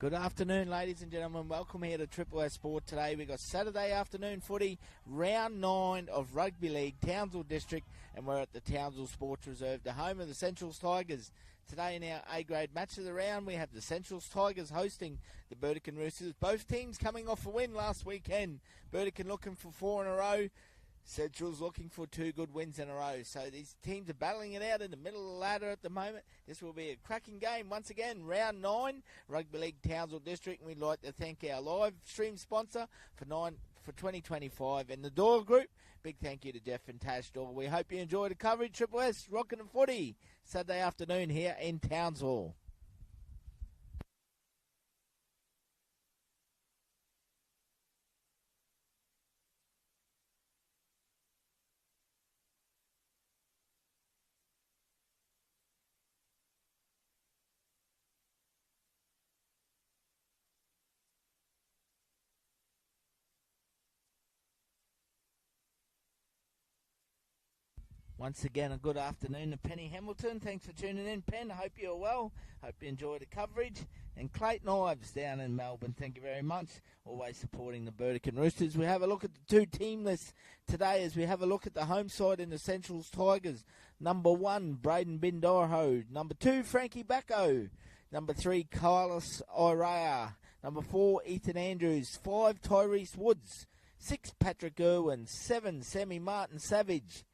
Good afternoon, ladies and gentlemen. Welcome here to Triple S Sport today. We've got Saturday afternoon footy, round 9 of Rugby League, Townsville District, and we're at the Townsville Sports Reserve, the home of the Centrals Tigers. Today in our A-grade match of the round, we have the Centrals Tigers hosting the Burdekin Roosters. Both teams coming off a win last weekend. Burdekin looking for 4 in a row. Central's looking for 2 good wins in a row. So these teams are battling it out in the middle of the ladder at the moment. This will be a cracking game. Once again, round 9, Rugby League Townsville District. And we'd like to thank our live stream sponsor for 2025 and the Doyle Group. Big thank you to Jeff and Tash Doyle. We hope you enjoy the coverage. Triple S, Rockin' and Footy, Saturday afternoon here in Townsville. Once again, a good afternoon to Penny Hamilton. Thanks for tuning in, Pen. I hope you're well. Hope you enjoy the coverage. And Clayton Ives down in Melbourne, thank you very much. Always supporting the Burdekin Roosters. We have a look at the 2 team lists today as we have a look at the home side in the Centrals Tigers. Number 1, Braden Bindoroho. Number 2, Frankie Bacco. Number 3, Carlos Irea. Number 4, Ethan Andrews. 5, Tyrese Woods. 6, Patrick Irwin. 7, Sammy Martin Savage.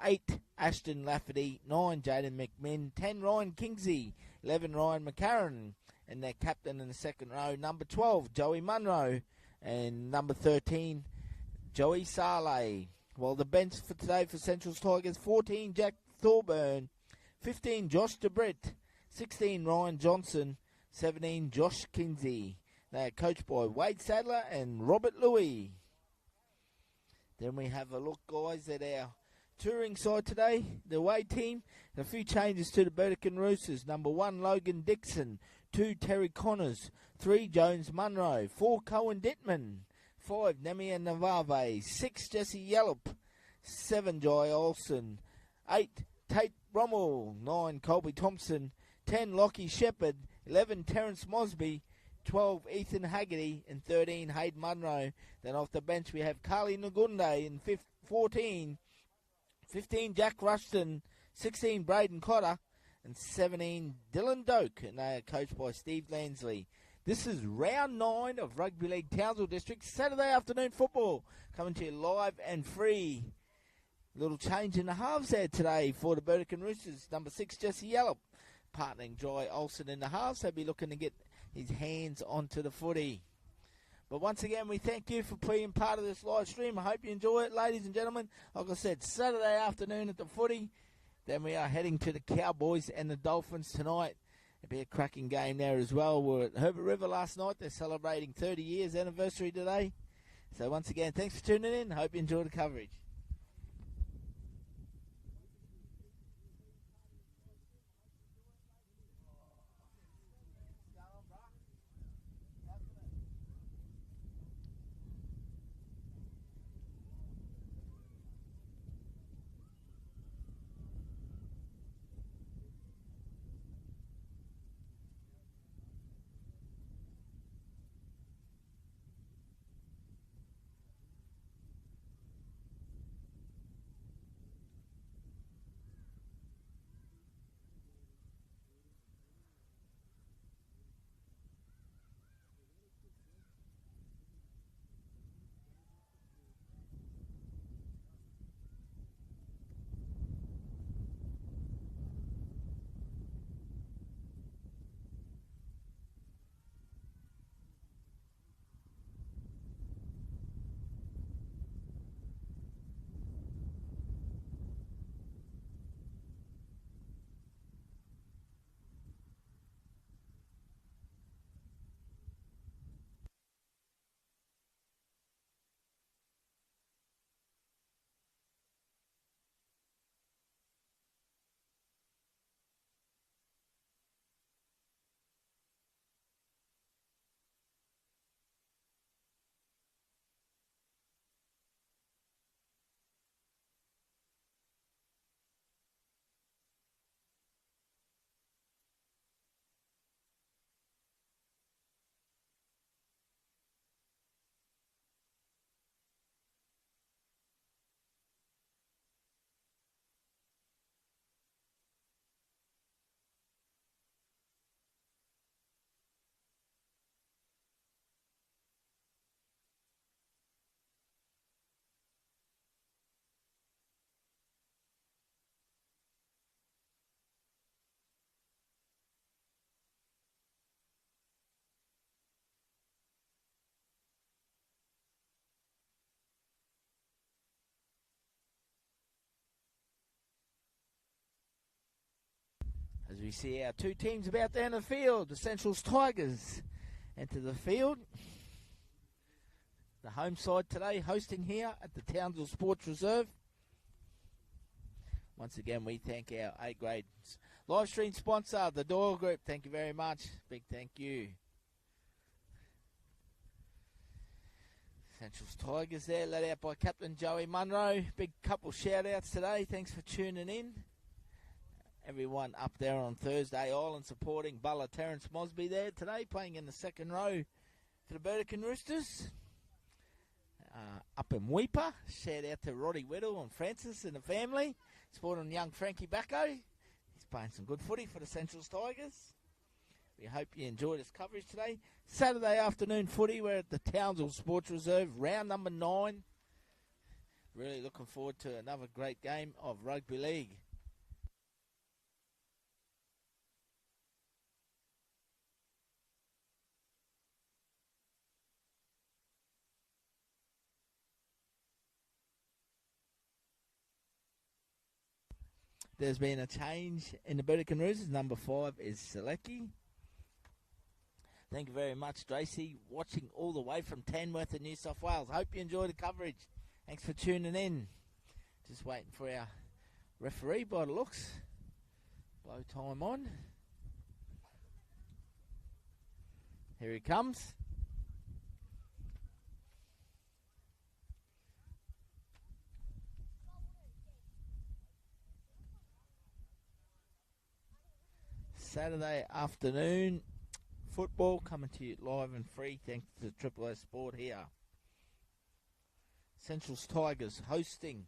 8, Ashton Lafferty. 9, Jaden McMinn. 10, Ryan Kingsley. 11, Ryan McCarron. And their captain in the second row, number 12, Joey Munro. And number 13, Joey Saleh. Well, the bench for today for Central's Tigers, 14, Jack Thorburn. 15, Josh DeBritt. 16, Ryan Johnson. 17, Josh Kinsey. They are coached by Wade Sadler and Robert Louis. Then we have a look, guys, at our touring side today, the away team. A few changes to the Burdekin Roosters. Number 1, Logan Dixon. 2, Terry Connors. 3, Jones Munro. 4, Cohen Dittman. 5, Nemia Navave. 6, Jesse Yallop. 7, Jai Olsen. 8, Tate Rommel. 9, Colby Thompson. 10, Lockie Shepherd. 11, Terence Mosby. 12, Ethan Haggerty. And 13, Hayden Munro. Then off the bench we have Carly Nagunde in 14. 15, Jack Rushton. 16, Braden Cotter. And 17, Dylan Doak. And they are coached by Steve Lansley. This is round 9 of Rugby League Townsville District. Saturday afternoon football. Coming to you live and free. Little change in the halves there today for the Burdekin Roosters. Number 6, Jesse Yallop. Partnering Jai Olsen in the halves. They'll be looking to get his hands onto the footy. But once again, we thank you for being part of this live stream. I hope you enjoy it, ladies and gentlemen. Like I said, Saturday afternoon at the footy. Then we are heading to the Cowboys and the Dolphins tonight. It'll be a cracking game there as well. We were at Herbert River last night. They're celebrating 30 years anniversary today. So once again, thanks for tuning in. Hope you enjoy the coverage. we see our two teams about down the field. The Central's Tigers enter the field. The home side today hosting here at the Townsville Sports Reserve. Once again, we thank our A-grade live stream sponsor, the Doyle Group. Thank you very much. Big thank you. Central's Tigers there, led out by Captain Joey Munro. Big couple shout-outs today. Thanks for tuning in. Everyone up there on Thursday Island supporting Buller Terence Mosby there today, playing in the second row for the Burdekin Roosters. Up in Weeper, shout out to Roddy Whittle and Francis and the family, supporting young Frankie Bacco. He's playing some good footy for the Central's Tigers. We hope you enjoyed this coverage today. Saturday afternoon footy, we're at the Townsville Sports Reserve, round number 9. Really looking forward to another great game of rugby league. There's been a change in the Burdekin Roosters. Number 5 is Selecki. Thank you very much, Tracy, watching all the way from Tamworth in New South Wales. Hope you enjoy the coverage. Thanks for tuning in. Just waiting for our referee by the looks. Blow time on. Here he comes. Saturday afternoon football coming to you live and free thanks to Triple S Sport here. Central's Tigers hosting.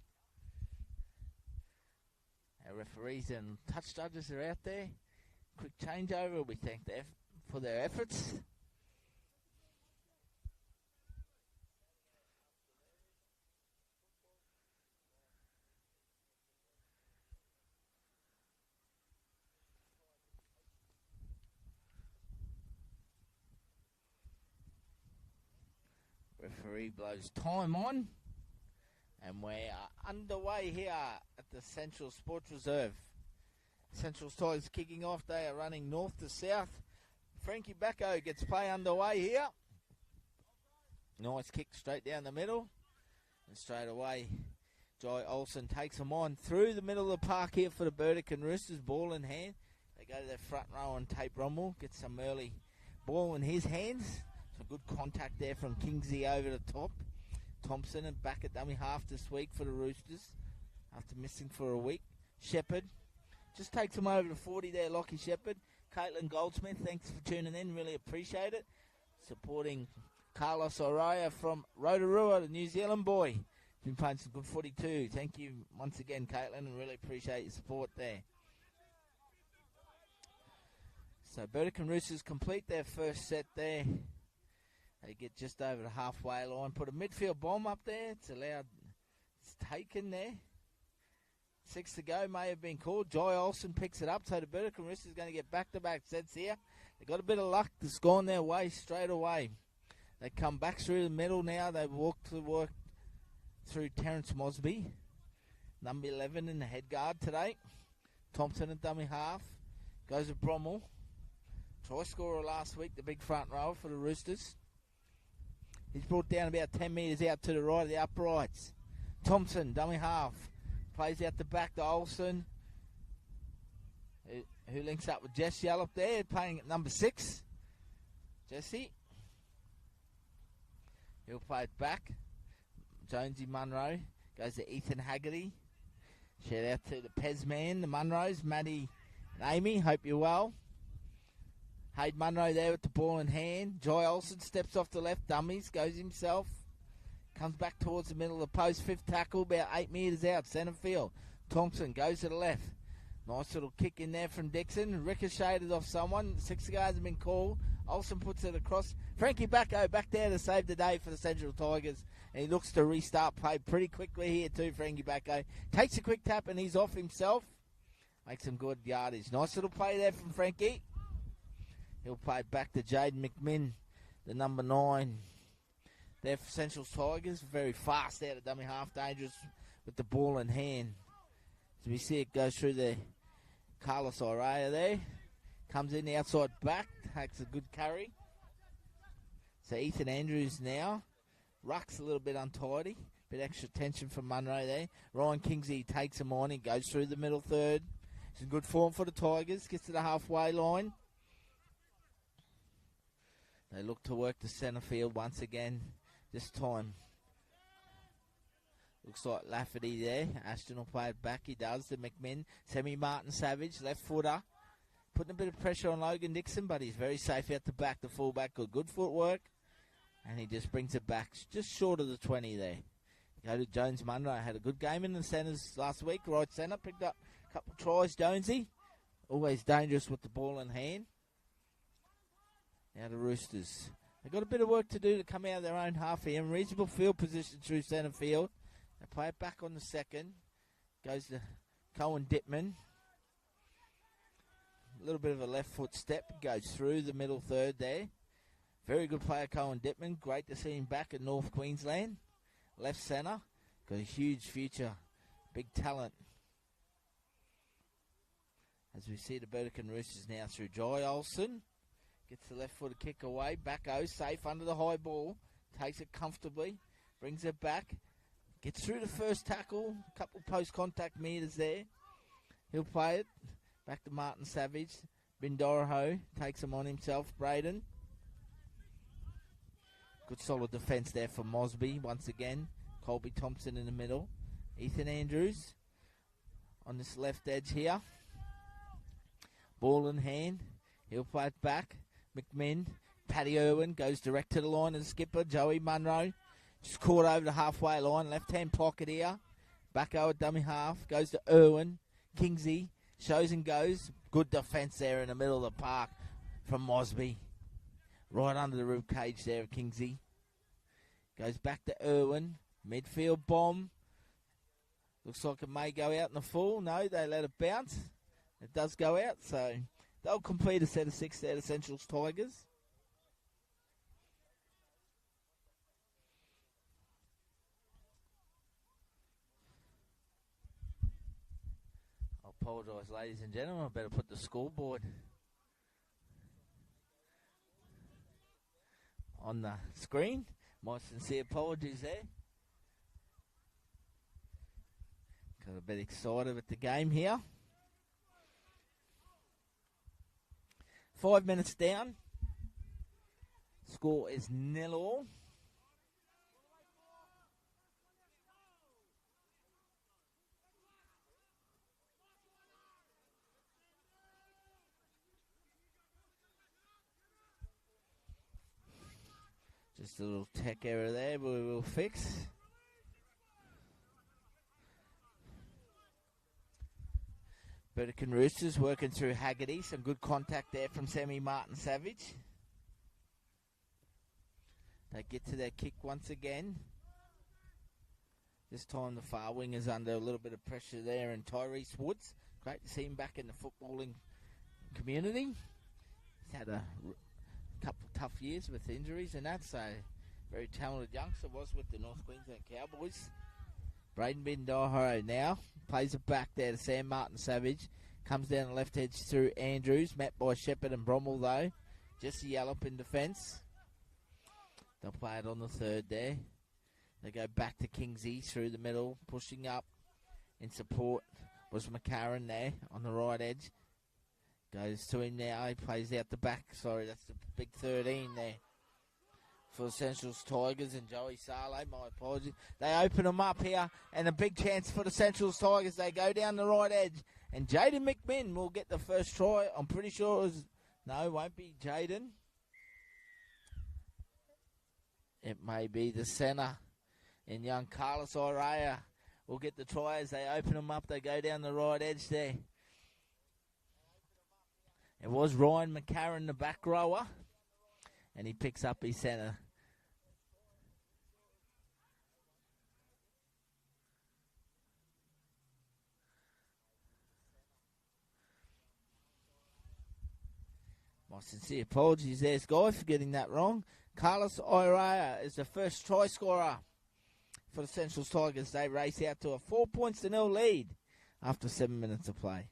Our referees and touch judges are out there. Quick changeover. We thank them for their efforts. Referee blows time on, and we are underway here at the Central Sports Reserve. Central Tigers kicking off. They are running north to south. Frankie Bacco gets play underway here. Nice kick straight down the middle, and straight away Jai Olsen takes them on through the middle of the park here for the Burdekin Roosters. Ball in hand. They go to their front row, and Tate Rommel gets some early ball in his hands. Some good contact there from Kingsley over the top. Thompson and back at dummy half this week for the Roosters after missing for a week. Shepherd just takes him over to 40 there, Lockie Shepherd. Caitlin Goldsmith, thanks for tuning in, really appreciate it. Supporting Carlos Araya from Rotorua, the New Zealand boy. Been playing some good footy too. Thank you once again, Caitlin, and really appreciate your support there. So Burdekin Roosters complete their first set there. They get just over the halfway line. Put a midfield bomb up there. It's allowed. It's taken there. 6 to go. May have been called. Jai Olsen picks it up. So the Burdekin Roosters going to get back-to-back sets here. They got a bit of luck. It's gone their way straight away. They come back through the middle now. They walk to work through Terence Mosby. Number 11 in the head guard today. Thompson at dummy half. Goes to Brommel. Try scorer last week. The big front row for the Roosters. He's brought down about 10 metres out to the right of the uprights. Thompson, dummy half. Plays out the back to Olsen. Who links up with Jesse up there, playing at number 6. Jesse. He'll play it back. Jonesy Munro. Goes to Ethan Haggerty. Shout out to the Pez man, the Munros, Maddie and Amy. Hope you're well. Hayden Munro there with the ball in hand. Jai Olsen steps off the left, dummies, goes himself. Comes back towards the middle of the post. 5th tackle, about 8 metres out, centre field. Thompson goes to the left. Nice little kick in there from Dixon. Ricocheted off someone. 6 guys have been called. Olsen puts it across. Frankie Bacco back there to save the day for the Central Tigers. And he looks to restart play pretty quickly here too, Frankie Bacco. Takes a quick tap and he's off himself. Makes some good yardage. Nice little play there from Frankie. He'll play back to Jaden McMinn, the number 9. There for Central Tigers. Very fast out of dummy half. Dangerous with the ball in hand. So we see it go through the Carlos Oraya there. Comes in the outside back. Takes a good carry. So Ethan Andrews now. Ruck's a little bit untidy. Bit extra tension from Munro there. Ryan Kingsley takes him on. He goes through the middle third. It's in good form for the Tigers. Gets to the halfway line. They look to work the centre field once again. This time. Looks like Lafferty there. Ashton will play it back. He does to McMinn. Martin Savage, left footer. Putting a bit of pressure on Logan Dixon, but he's very safe out the back. The fullback got good footwork. And he just brings it back just short of the 20 there. Go to Jones Munro. Had a good game in the centres last week. Right centre. Picked up a couple of tries, Jonesy. Always dangerous with the ball in hand. Now the Roosters. They've got a bit of work to do to come out of their own half here. In reasonable field position through centre field. They play it back on the second. Goes to Cohen Dittman. A little bit of a left foot step. Goes through the middle third there. Very good player, Cohen Dittman. Great to see him back in North Queensland. Left centre. Got a huge future. Big talent. As we see the Burdekin Roosters now through Jai Olsen. Gets the left footer kick away. Backo safe under the high ball. Takes it comfortably. Brings it back. Gets through the first tackle. A couple post-contact meters there. He'll play it. Back to Martin Savage. Bindoroho takes him on himself. Braden. Good solid defence there for Mosby once again. Colby Thompson in the middle. Ethan Andrews on this left edge here. Ball in hand. He'll play it back. McMinn. Paddy Irwin goes direct to the line of the skipper. Joey Munro. Just caught over the halfway line. Left-hand pocket here. Back over dummy half. Goes to Irwin. Kingsley. Shows and goes. Good defence there in the middle of the park from Mosby. Right under the rib cage there of Kingsley. Goes back to Irwin. Midfield bomb. Looks like it may go out in the full. No, they let it bounce. It does go out, so they'll complete a set of 6 there, the Centrals Tigers. I apologise, ladies and gentlemen. I better put the scoreboard on the screen. My sincere apologies there. Got a bit excited with the game here. 5 minutes down. Score is 0-0. Just a little tech error there, but we will fix. Burdekin Roosters working through Haggerty. Some good contact there from Martin Savage. They get to their kick once again. This time the far wing is under a little bit of pressure there, and Tyrese Woods. Great to see him back in the footballing community. He's had a couple of tough years with injuries and that, so very talented youngster was with the North Queensland Cowboys. Braden Bindoroho now plays it back there to Sam Martin Savage. Comes down the left edge through Andrews, met by Shepherd and Bromwell though. Jesse Yallop in defence. They'll play it on the third there. They go back to Kingsley through the middle, pushing up in support was McCarran there on the right edge. Goes to him now. He plays out the back. Sorry, that's the big 13 there for the Centrals Tigers and Joey Saleh. My apologies. They open them up here, and a big chance for the Centrals Tigers. They go down the right edge, and Jaden McMinn will get the first try. I'm pretty sure it was... No, it won't be Jaden. It may be the centre. And young Carlos Oraya will get the try as they open them up. They go down the right edge there. It was Ryan McCarran, the back rower, and he picks up his centre. My sincere apologies there, Guy, for getting that wrong. Carlos Oraya is the first try scorer for the Central Tigers. They race out to a 4-0 lead after 7 minutes of play.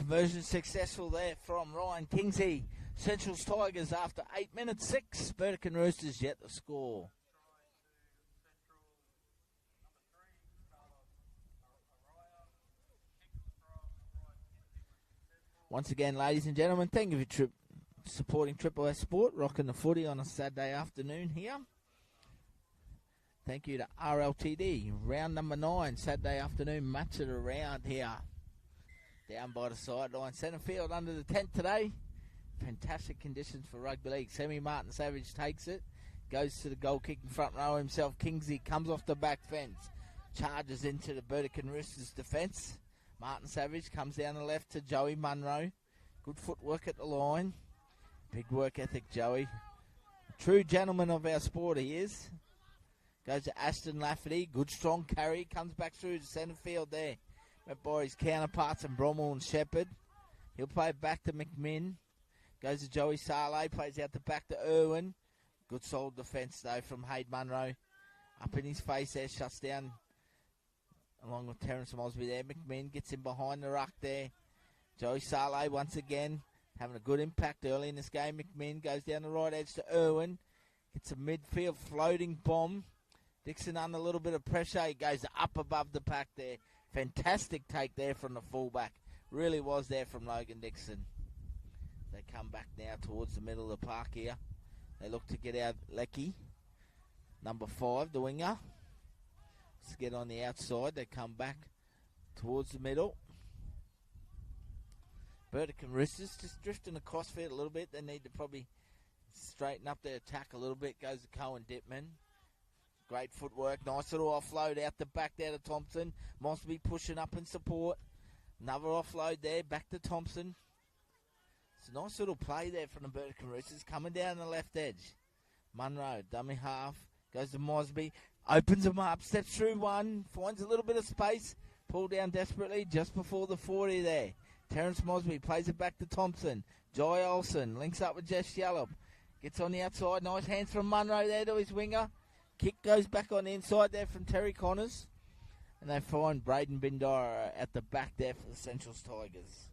Conversion successful there from Ryan Kingsley. Central's Tigers after 8 minutes 6. Burdekin Roosters yet to score. Once again, ladies and gentlemen, thank you for supporting Triple S Sport, rocking the footy on a Saturday afternoon here. Thank you to RLTD, round number 9, Saturday afternoon, match of the round here. Down by the sideline, centre field under the tent today. Fantastic conditions for rugby league. Martin Savage takes it, goes to the goal kicking front row himself. Kingsley comes off the back fence, charges into the Burdekin Roosters defence. Martin Savage comes down the left to Joey Munro. Good footwork at the line. Big work ethic, Joey. A true gentleman of our sport he is. Goes to Ashton Lafferty. Good strong carry. Comes back through the centre field there. Met by his counterparts and Brommel and Shepherd. He'll play it back to McMinn. Goes to Joey Saleh. Plays out the back to Irwin. Good solid defence though from Hayde Munro. Up in his face there. Shuts down along with Terence Mosby there. McMinn gets in behind the ruck there. Joey Saleh once again having a good impact early in this game. McMinn goes down the right edge to Irwin. Gets a midfield floating bomb. Dixon under a little bit of pressure. He goes up above the pack there. Fantastic take there from the fullback. Really was there from Logan Dixon. They come back now towards the middle of the park here. They look to get out Lecky. Number 5, the winger. Let's get on the outside. They come back towards the middle. Burdekin Roosters just drifting across field a little bit. They need to probably straighten up their attack a little bit. Goes to Cohen Dittman. Great footwork. Nice little offload out the back there to Thompson. Mosby pushing up in support. Another offload there. Back to Thompson. It's a nice little play there from the Burdekin Roosters. Coming down the left edge. Munro, dummy half. Goes to Mosby. Opens him up. Steps through one. Finds a little bit of space. Pulled down desperately just before the 40 there. Terence Mosby plays it back to Thompson. Jai Olsen links up with Jess Yallop. Gets on the outside. Nice hands from Munro there to his winger. Kick goes back on the inside there from Terry Connors. And they find Braden Bindara at the back there for the Central's Tigers.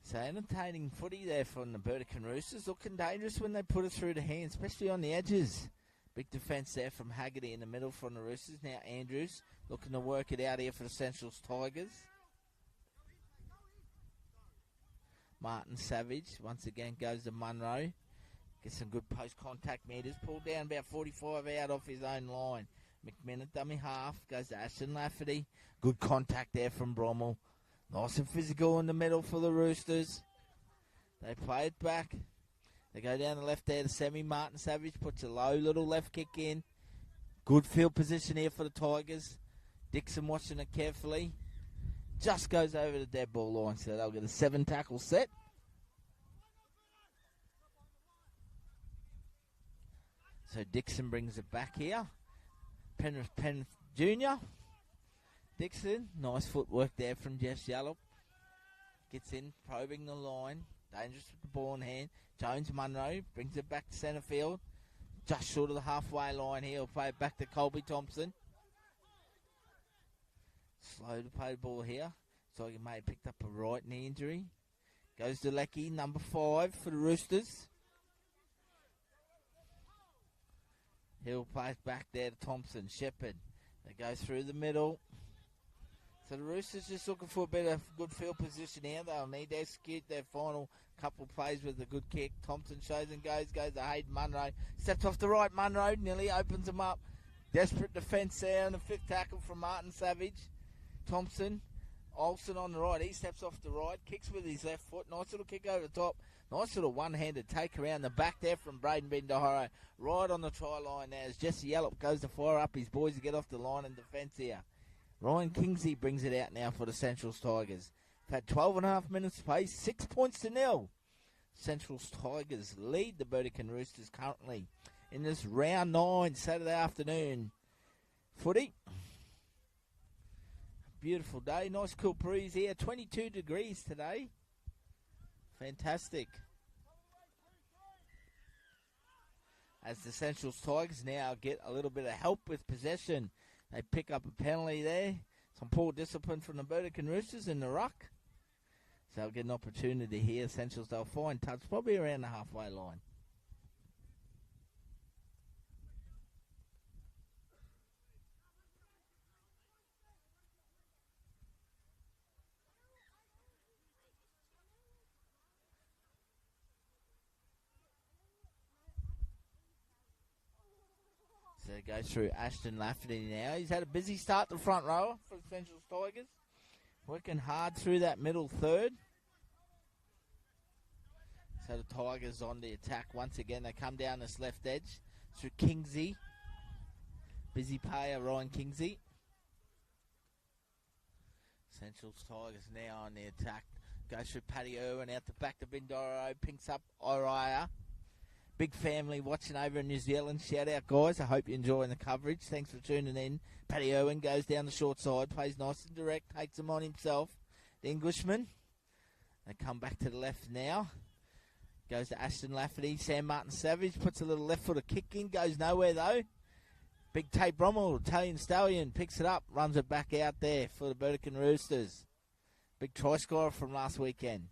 So entertaining footy there from the Burdekin Roosters. Looking dangerous when they put it through the hands, especially on the edges. Big defence there from Haggerty in the middle from the Roosters. Now Andrews looking to work it out here for the Central's Tigers. Martin Savage once again goes to Munro. Gets some good post-contact meters. Pulled down about 45 out off his own line. McMinn at dummy half. Goes to Ashton Lafferty. Good contact there from Brommel. Nice and physical in the middle for the Roosters. They play it back. They go down the left there to Semi. Martin Savage puts a low little left kick in. Good field position here for the Tigers. Dixon watching it carefully. Just goes over the dead ball line, so they'll get a 7-tackle set. So Dixon brings it back here. Penrith Jr. Dixon, nice footwork there from Jess Yallop. Gets in, probing the line. Dangerous with the ball in hand. Jones Munro brings it back to centre field. Just short of the halfway line here. He'll play it back to Colby Thompson. Slow to play the ball here. So he may have picked up a right knee injury. Goes to Lecky, number 5 for the Roosters. He'll play it back there to Thompson. Shepherd. They go through the middle. So the Roosters just looking for a bit of good field position here. They'll need to execute their final couple of plays with a good kick. Thompson shows and goes to Hayden Munro. Steps off the right, Munro nearly opens him up. Desperate defence there on the 5th tackle from Martin Savage. Thompson, Olsen on the right. He steps off the right, kicks with his left foot. Nice little kick over the top. Nice little one-handed take around the back there from Braden Bindara. Right on the try line there as Jesse Yallop goes to fire up his boys to get off the line in defence here. Ryan Kingsley brings it out now for the Central's Tigers. They've had 12.5 minutes to play, 6 points to nil. Central's Tigers lead the Burdekin Roosters currently in this round 9 Saturday afternoon footy. Beautiful day, nice cool breeze here, 22 degrees today. Fantastic. as the Central Tigers now get a little bit of help with possession. They pick up a penalty there. Some poor discipline from the Burdekin Roosters in the ruck. So they'll get an opportunity here. Centrals, they'll find touch probably around the halfway line. So it goes through Ashton Lafferty now. He's had a busy start to front rower for the Central Tigers. Working hard through that middle third. So the Tigers on the attack once again. They come down this left edge through Kingsey. Busy player, Ryan Kingsey. Central Tigers now on the attack. Goes through Paddy Irwin out the back to Bindoro. Pinks up Oriah. Big family watching over in New Zealand. Shout out, guys. I hope you're enjoying the coverage. Thanks for tuning in. Paddy Irwin goes down the short side, plays nice and direct, takes them on himself. The Englishman. They come back to the left now. Goes to Ashton Lafferty. Sam Martin Savage puts a little left footer kick in. Goes nowhere, though. Big Tate Brommel, Italian Stallion, picks it up, runs it back out there for the Burdekin Roosters. Big try scorer from last weekend.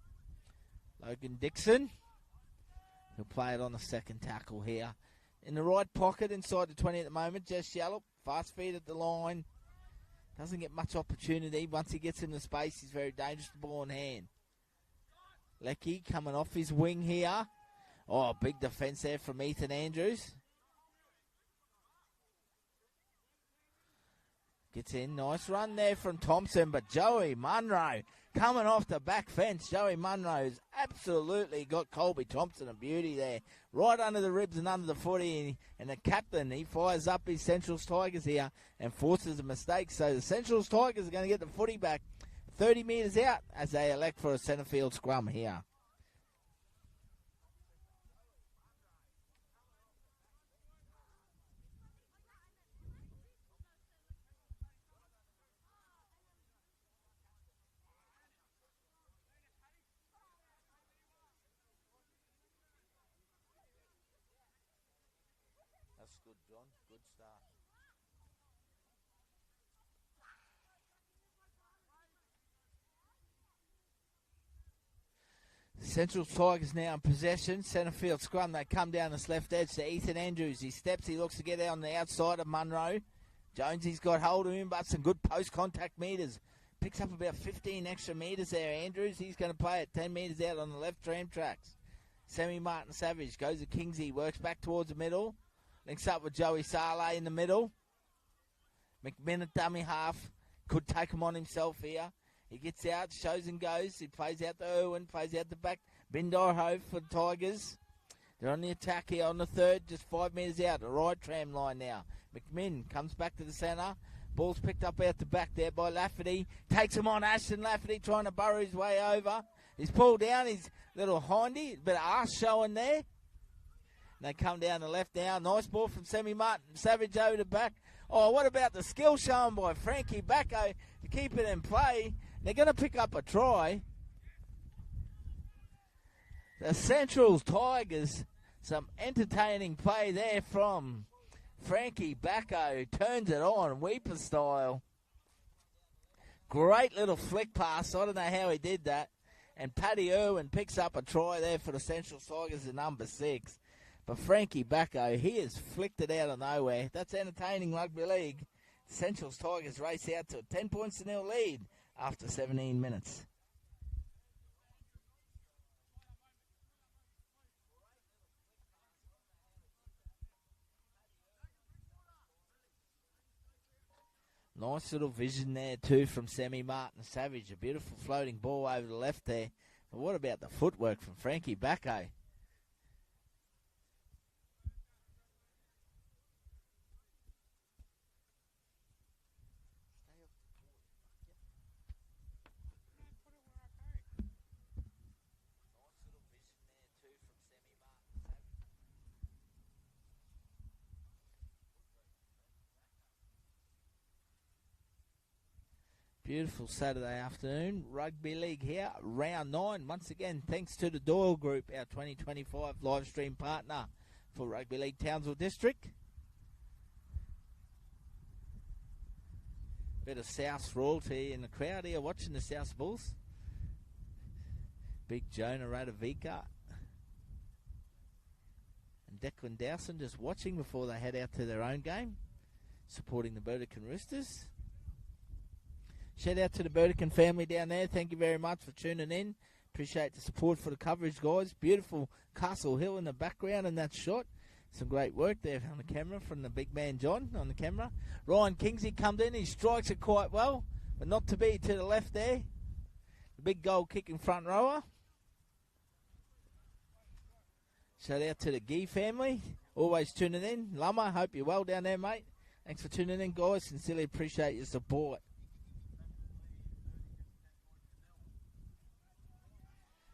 Logan Dixon. He'll play it on the second tackle here. In the right pocket, inside the 20 at the moment. Jess Yallop, fast feet at the line. Doesn't get much opportunity. Once he gets in the space, he's very dangerous to ball in hand. Lecky coming off his wing here. Oh, big defence there from Ethan Andrews. Gets in. Nice run there from Thompson, but Joey Munro coming off the back fence. Joey Munro's absolutely got Colby Thompson a beauty there. Right under the ribs and under the footy. And the captain, he fires up his Central Tigers here and forces a mistake. So the Central Tigers are going to get the footy back 30 metres out as they elect for a centre field scrum here. That's good, John. Good start. Central Tigers now in possession. Centre field scrum. They come down this left edge to Ethan Andrews. He steps. He looks to get out on the outside of Munro. Jonesy's got hold of him, but some good post-contact metres. Picks up about 15 extra metres there, Andrews. He's going to play it 10 metres out on the left tram tracks. Sammy Martin Savage goes to Kingsey. Works back towards the middle. Links up with Joey Saleh in the middle. McMinn at dummy half. Could take him on himself here. He gets out, shows and goes. He plays out to Irwin, plays out the back. Bindorho for the Tigers. They're on the attack here on the third, just 5 metres out. The right tram line now. McMinn comes back to the centre. Ball's picked up out the back there by Lafferty. Takes him on Ashton Lafferty, trying to burrow his way over. He's pulled down his little hindy. Bit of arse showing there. And they come down the left now. Nice ball from Sammy Martin. Savage over the back. Oh, what about the skill shown by Frankie Bacco to keep it in play? They're going to pick up a try. The Central Tigers, some entertaining play there from Frankie Bacco. Turns it on, Weeper style. Great little flick pass. I don't know how he did that. And Paddy Irwin picks up a try there for the Central Tigers at number 6. But Frankie Bacco, he has flicked it out of nowhere. That's entertaining rugby league. Central Tigers race out to a 10 points to nil lead after 17 minutes. Nice little vision there too from Sammy Martin Savage. A beautiful floating ball over the left there. But what about the footwork from Frankie Bacco? Beautiful Saturday afternoon. Rugby League here, round 9. Once again, thanks to the Doyle Group, our 2025 live stream partner for Rugby League Townsville District. Bit of South royalty in the crowd here watching the South Bulls. Big Jonah Radovica and Declan Dowson just watching before they head out to their own game, supporting the Burdekin Roosters. Shout out to the Burdekin family down there. Thank you very much for tuning in. Appreciate the support for the coverage, guys. Beautiful Castle Hill in the background in that shot. Some great work there on the camera from the big man John on the camera. Ryan Kingsley comes in. He strikes it quite well, but not to be to the left there. The big goal kicking front rower. Shout out to the Gee family. Always tuning in. Lama, hope you're well down there, mate. Thanks for tuning in, guys. Sincerely appreciate your support.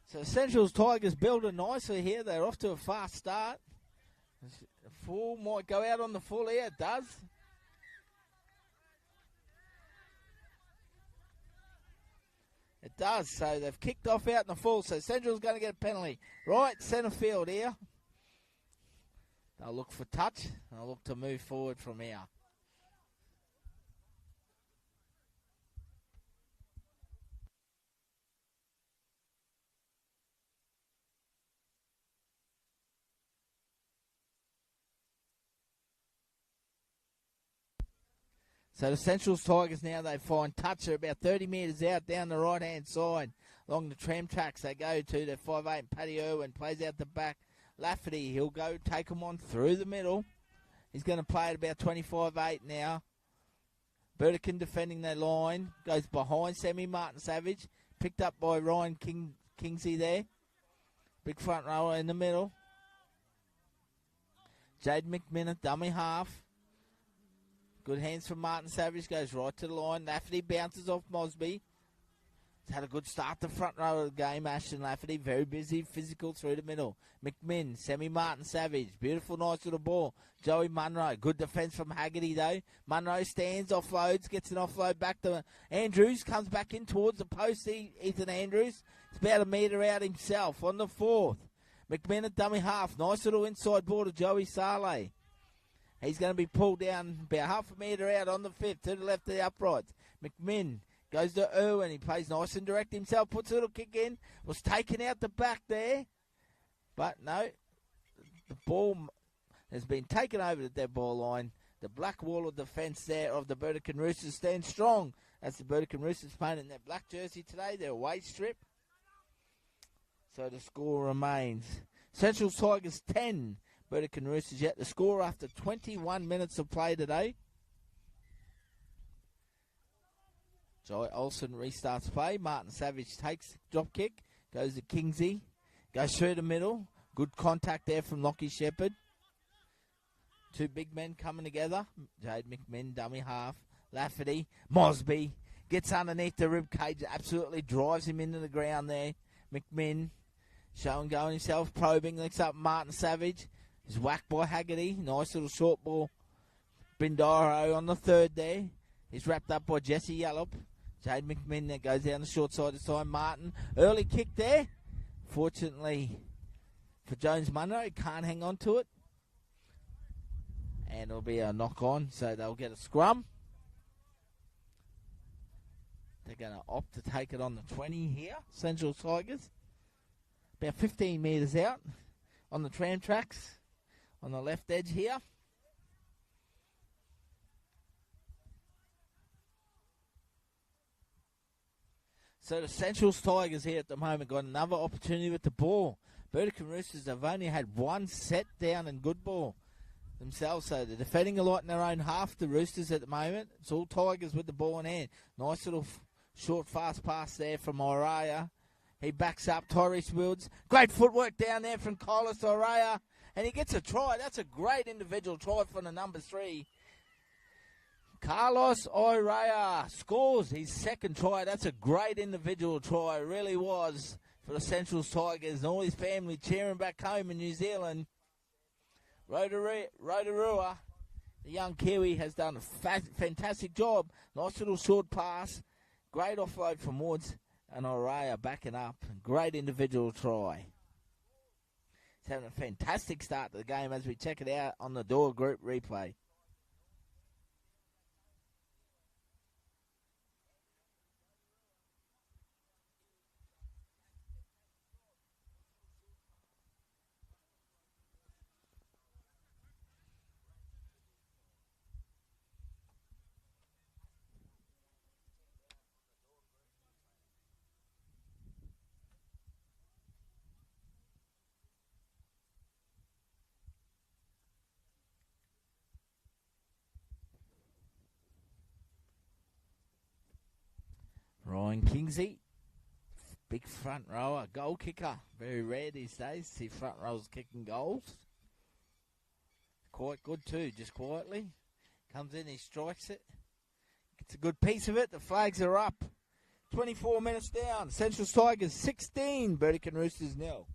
So Central's Tigers building nicely here. They're off to a fast start. A full might go out on the full here. It does. It does. So they've kicked off out in the full. So Central's going to get a penalty. Right centre field here. They'll look for touch. They'll look to move forward from here. So the Central's Tigers now, they find touch. They're about 30 metres out down the right-hand side. Along the tram tracks they go to. They're 5'8", Paddy Irwin plays out the back. Lafferty, he'll go take them on through the middle. He's going to play at about 25'8" now. Burdekin defending their line. Goes behind Sammy Martin Savage. Picked up by Ryan Kingsley there. Big front rower in the middle. Jade McMinnon, dummy half. Good hands from Martin Savage, goes right to the line. Lafferty bounces off Mosby. He's had a good start the front row of the game. Ashton Lafferty, very busy, physical through the middle. McMinn, Martin Savage, beautiful, nice little ball. Joey Munro, good defence from Haggerty though. Munro stands, offloads, gets an offload back to Andrews, comes back in towards the post. Ethan Andrews, he's about a metre out himself on the fourth. McMinn at dummy half, nice little inside ball to Joey Saleh. He's going to be pulled down about half a metre out on the fifth to the left of the uprights. McMinn goes to Irwin. He plays nice and direct himself. Puts a little kick in. Was taken out the back there. But no, the ball has been taken over the dead ball line. The black wall of defence there of the Burdekin Roosters stands strong. That's the Burdekin Roosters playing in their black jersey today. Their away strip. So the score remains Central Tigers 10. Burdekin Roosters yet the score after 21 minutes of play today. Joy Olsen restarts play. Martin Savage takes drop kick. Goes to Kingsley. Goes through the middle. Good contact there from Lockie Shepherd. Two big men coming together. Jade McMinn, dummy half. Lafferty. Mosby gets underneath the rib cage. Absolutely drives him into the ground there. McMinn showing going himself. Probing. Looks up Martin Savage. He's whacked by Haggerty. Nice little short ball. Bindaro on the third there. He's wrapped up by Jesse Yallop. Jade McMinn that goes down the short side this time. Martin. Early kick there. Fortunately for Jones Munro. He can't hang on to it. And it'll be a knock on. So they'll get a scrum. They're going to opt to take it on the 20 here. Central Tigers. About 15 metres out on the tram tracks. On the left edge here. So the Central Tigers here at the moment got another opportunity with the ball. Burdekin Roosters have only had one set down and good ball themselves. So they're defending a lot in their own half, the Roosters at the moment. It's all Tigers with the ball in hand. Nice little short fast pass there from Oraya. He backs up Tyrese Wilds. Great footwork down there from Carlos Oraya. And he gets a try. That's a great individual try from the number 3. Carlos Oraya scores his second try. That's a great individual try. It really was for the Central Tigers and all his family cheering back home in New Zealand. Rotorua, the young Kiwi, has done a fantastic job. Nice little short pass. Great offload from Woods. And Oraya backing up. Great individual try. It's having a fantastic start to the game as we check it out on the Door Group replay. Ryan Kingsley, big front rower, goal kicker. Very rare these days to see front rowers kicking goals. Quite good too, just quietly. Comes in, he strikes it. Gets a good piece of it. The flags are up. 24 minutes down. Central Tigers 16, Burdekin Roosters 0.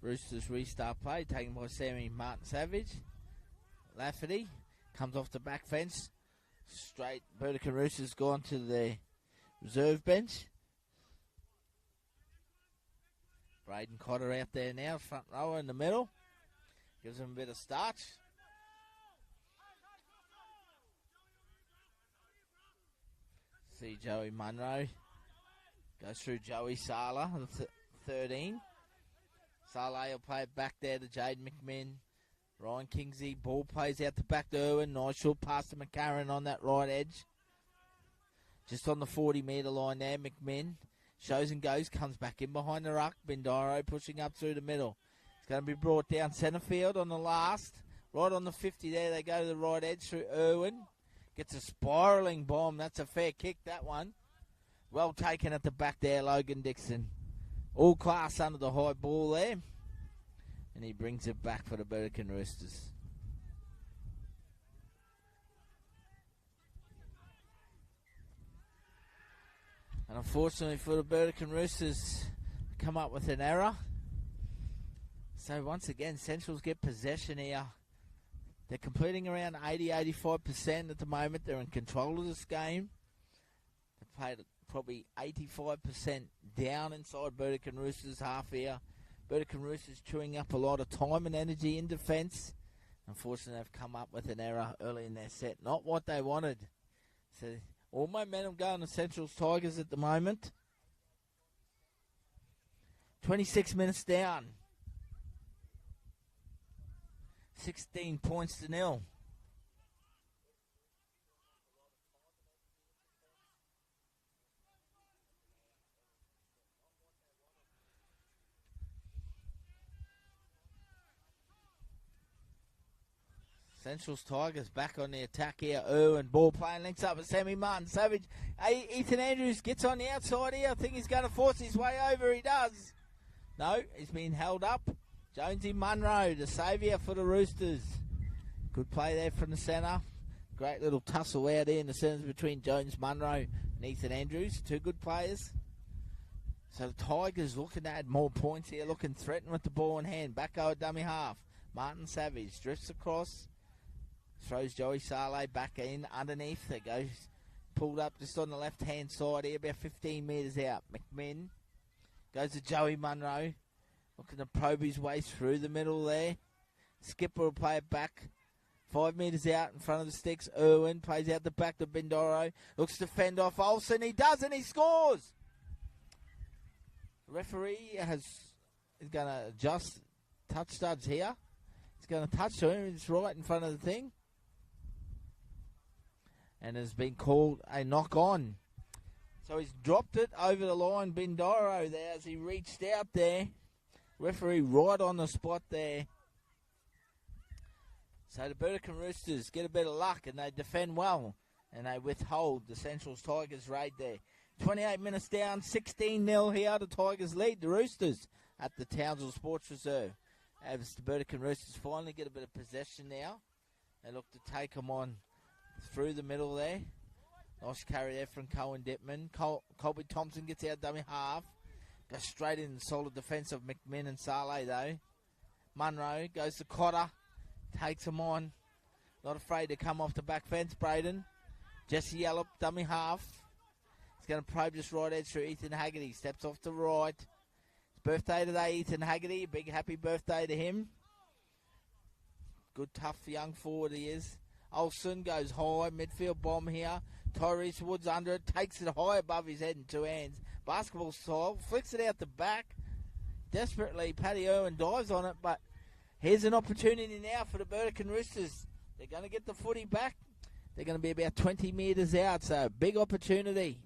Roosters restart play, taken by Sammy Martin Savage. Lafferty comes off the back fence. Straight, Burdekin Roosters gone to the reserve bench. Braden Cotter out there now, front rower in the middle. Gives him a bit of starch. See Joey Munro. Goes through Joey Sala, 13. Saleh will play it back there to Jade McMinn. Ryan Kingsley, ball plays out the back to Irwin. Nice short pass to McCarran on that right edge. Just on the 40-metre line there, McMinn. Shows and goes, comes back in behind the ruck. Bindaro pushing up through the middle. It's going to be brought down centre field on the last. Right on the 50 there, they go to the right edge through Irwin. Gets a spiralling bomb. That's a fair kick, that one. Well taken at the back there, Logan Dixon. All class under the high ball there. And he brings it back for the Burdekin Roosters. And unfortunately for the Burdekin Roosters, come up with an error. So once again, Centrals get possession here. They're completing around 80-85% at the moment. They're in control of this game. They've played probably 85% down inside Burdekin Roosters half here. Burdekin Roosters chewing up a lot of time and energy in defence. Unfortunately, they've come up with an error early in their set. Not what they wanted. So all momentum going to Central's Tigers at the moment. 26 minutes down. 16 points to 0. Central's Tigers back on the attack here. Irwin, ball playing, links up with Sammy Martin. Savage, Ethan Andrews gets on the outside here. I think he's going to force his way over. He does. No, he's been held up. Jonesy Munro, the saviour for the Roosters. Good play there from the centre. Great little tussle out there in the centres between Jones Munro and Ethan Andrews. Two good players. So the Tigers looking to add more points here, looking threatened with the ball in hand. Back over dummy half. Martin Savage drifts across. Throws Joey Saleh back in underneath. It goes pulled up just on the left-hand side here, about 15 metres out. McMinn goes to Joey Munro. Looking to probe his way through the middle there. Skipper will play it back. 5 metres out in front of the sticks. Irwin plays out the back to Bindoro. Looks to fend off Olsen. He does, and he scores. The referee is going to adjust touch studs here. He's going to touch him. It's right in front of the thing. And has been called a knock on. So he's dropped it over the line, Bindoro there, as he reached out there. Referee right on the spot there. So the Burdekin Roosters get a bit of luck and they defend well. And they withhold the Central's Tigers raid there. 28 minutes down, 16-0 here. The Tigers lead the Roosters at the Townsville Sports Reserve. As the Burdekin Roosters finally get a bit of possession now. They look to take them on through the middle there. Nice carry there from Cohen Dittman. Colby Thompson gets out dummy half. Goes straight in solid defence of McMinn and Saleh though. Munro goes to Cotter. Takes him on. Not afraid to come off the back fence, Braden. Jesse Yallop, dummy half. He's going to probe this right edge through Ethan Haggerty. Steps off to right. It's birthday today, Ethan Haggerty. Big happy birthday to him. Good, tough young forward he is. Olsen goes high. Midfield bomb here. Tyrese Woods under it. Takes it high above his head in two hands. Basketball style. Flicks it out the back. Desperately, Paddy Irwin dives on it, but here's an opportunity now for the Burdekin Roosters. They're going to get the footy back. They're going to be about 20 metres out, so big opportunity.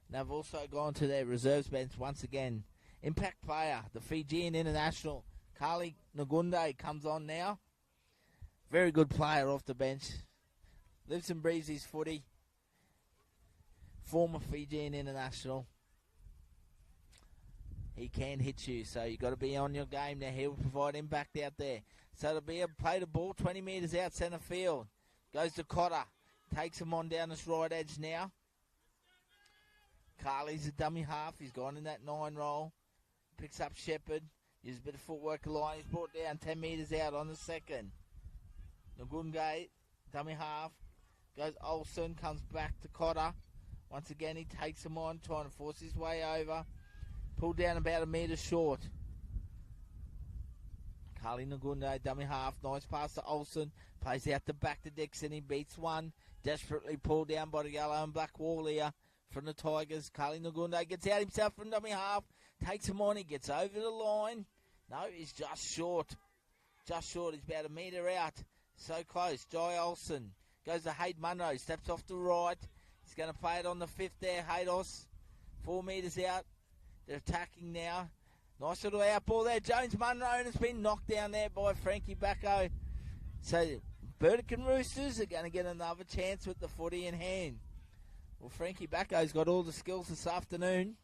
And they've also gone to their reserves bench once again. Impact player, the Fijian international, Carly Nagunde, comes on now. Very good player off the bench. Lives and breathes his footy. Former Fijian international. He can hit you, so you've got to be on your game now. He'll provide impact out there. So to be able to play the ball 20 metres out centre field. Goes to Cotter. Takes him on down this right edge now. Carly's a dummy half. He's gone in that 9 roll. Picks up Shepherd. Uses a bit of footwork line. He's brought down 10 metres out on the second. Ngunge, dummy half. Goes Olsen, comes back to Cotter. Once again, he takes him on, trying to force his way over. Pulled down about a metre short. Carly Nagunde, dummy half. Nice pass to Olsen. Plays out the back to Dixon. He beats one. Desperately pulled down by the yellow and black wall here from the Tigers. Carly Nagunde gets out himself from dummy half. Takes him on. He gets over the line. No, he's just short. Just short. He's about a metre out. So close. Jai Olsen goes to Hayden Munro. Steps off to right. He's going to play it on the 5th there. Haydos. 4 metres out. They're attacking now. Nice little out ball there. Jones Munro, and it's been knocked down there by Frankie Bacco. So Burdekin Roosters are going to get another chance with the footy in hand. Well, Frankie Bacco's got all the skills this afternoon.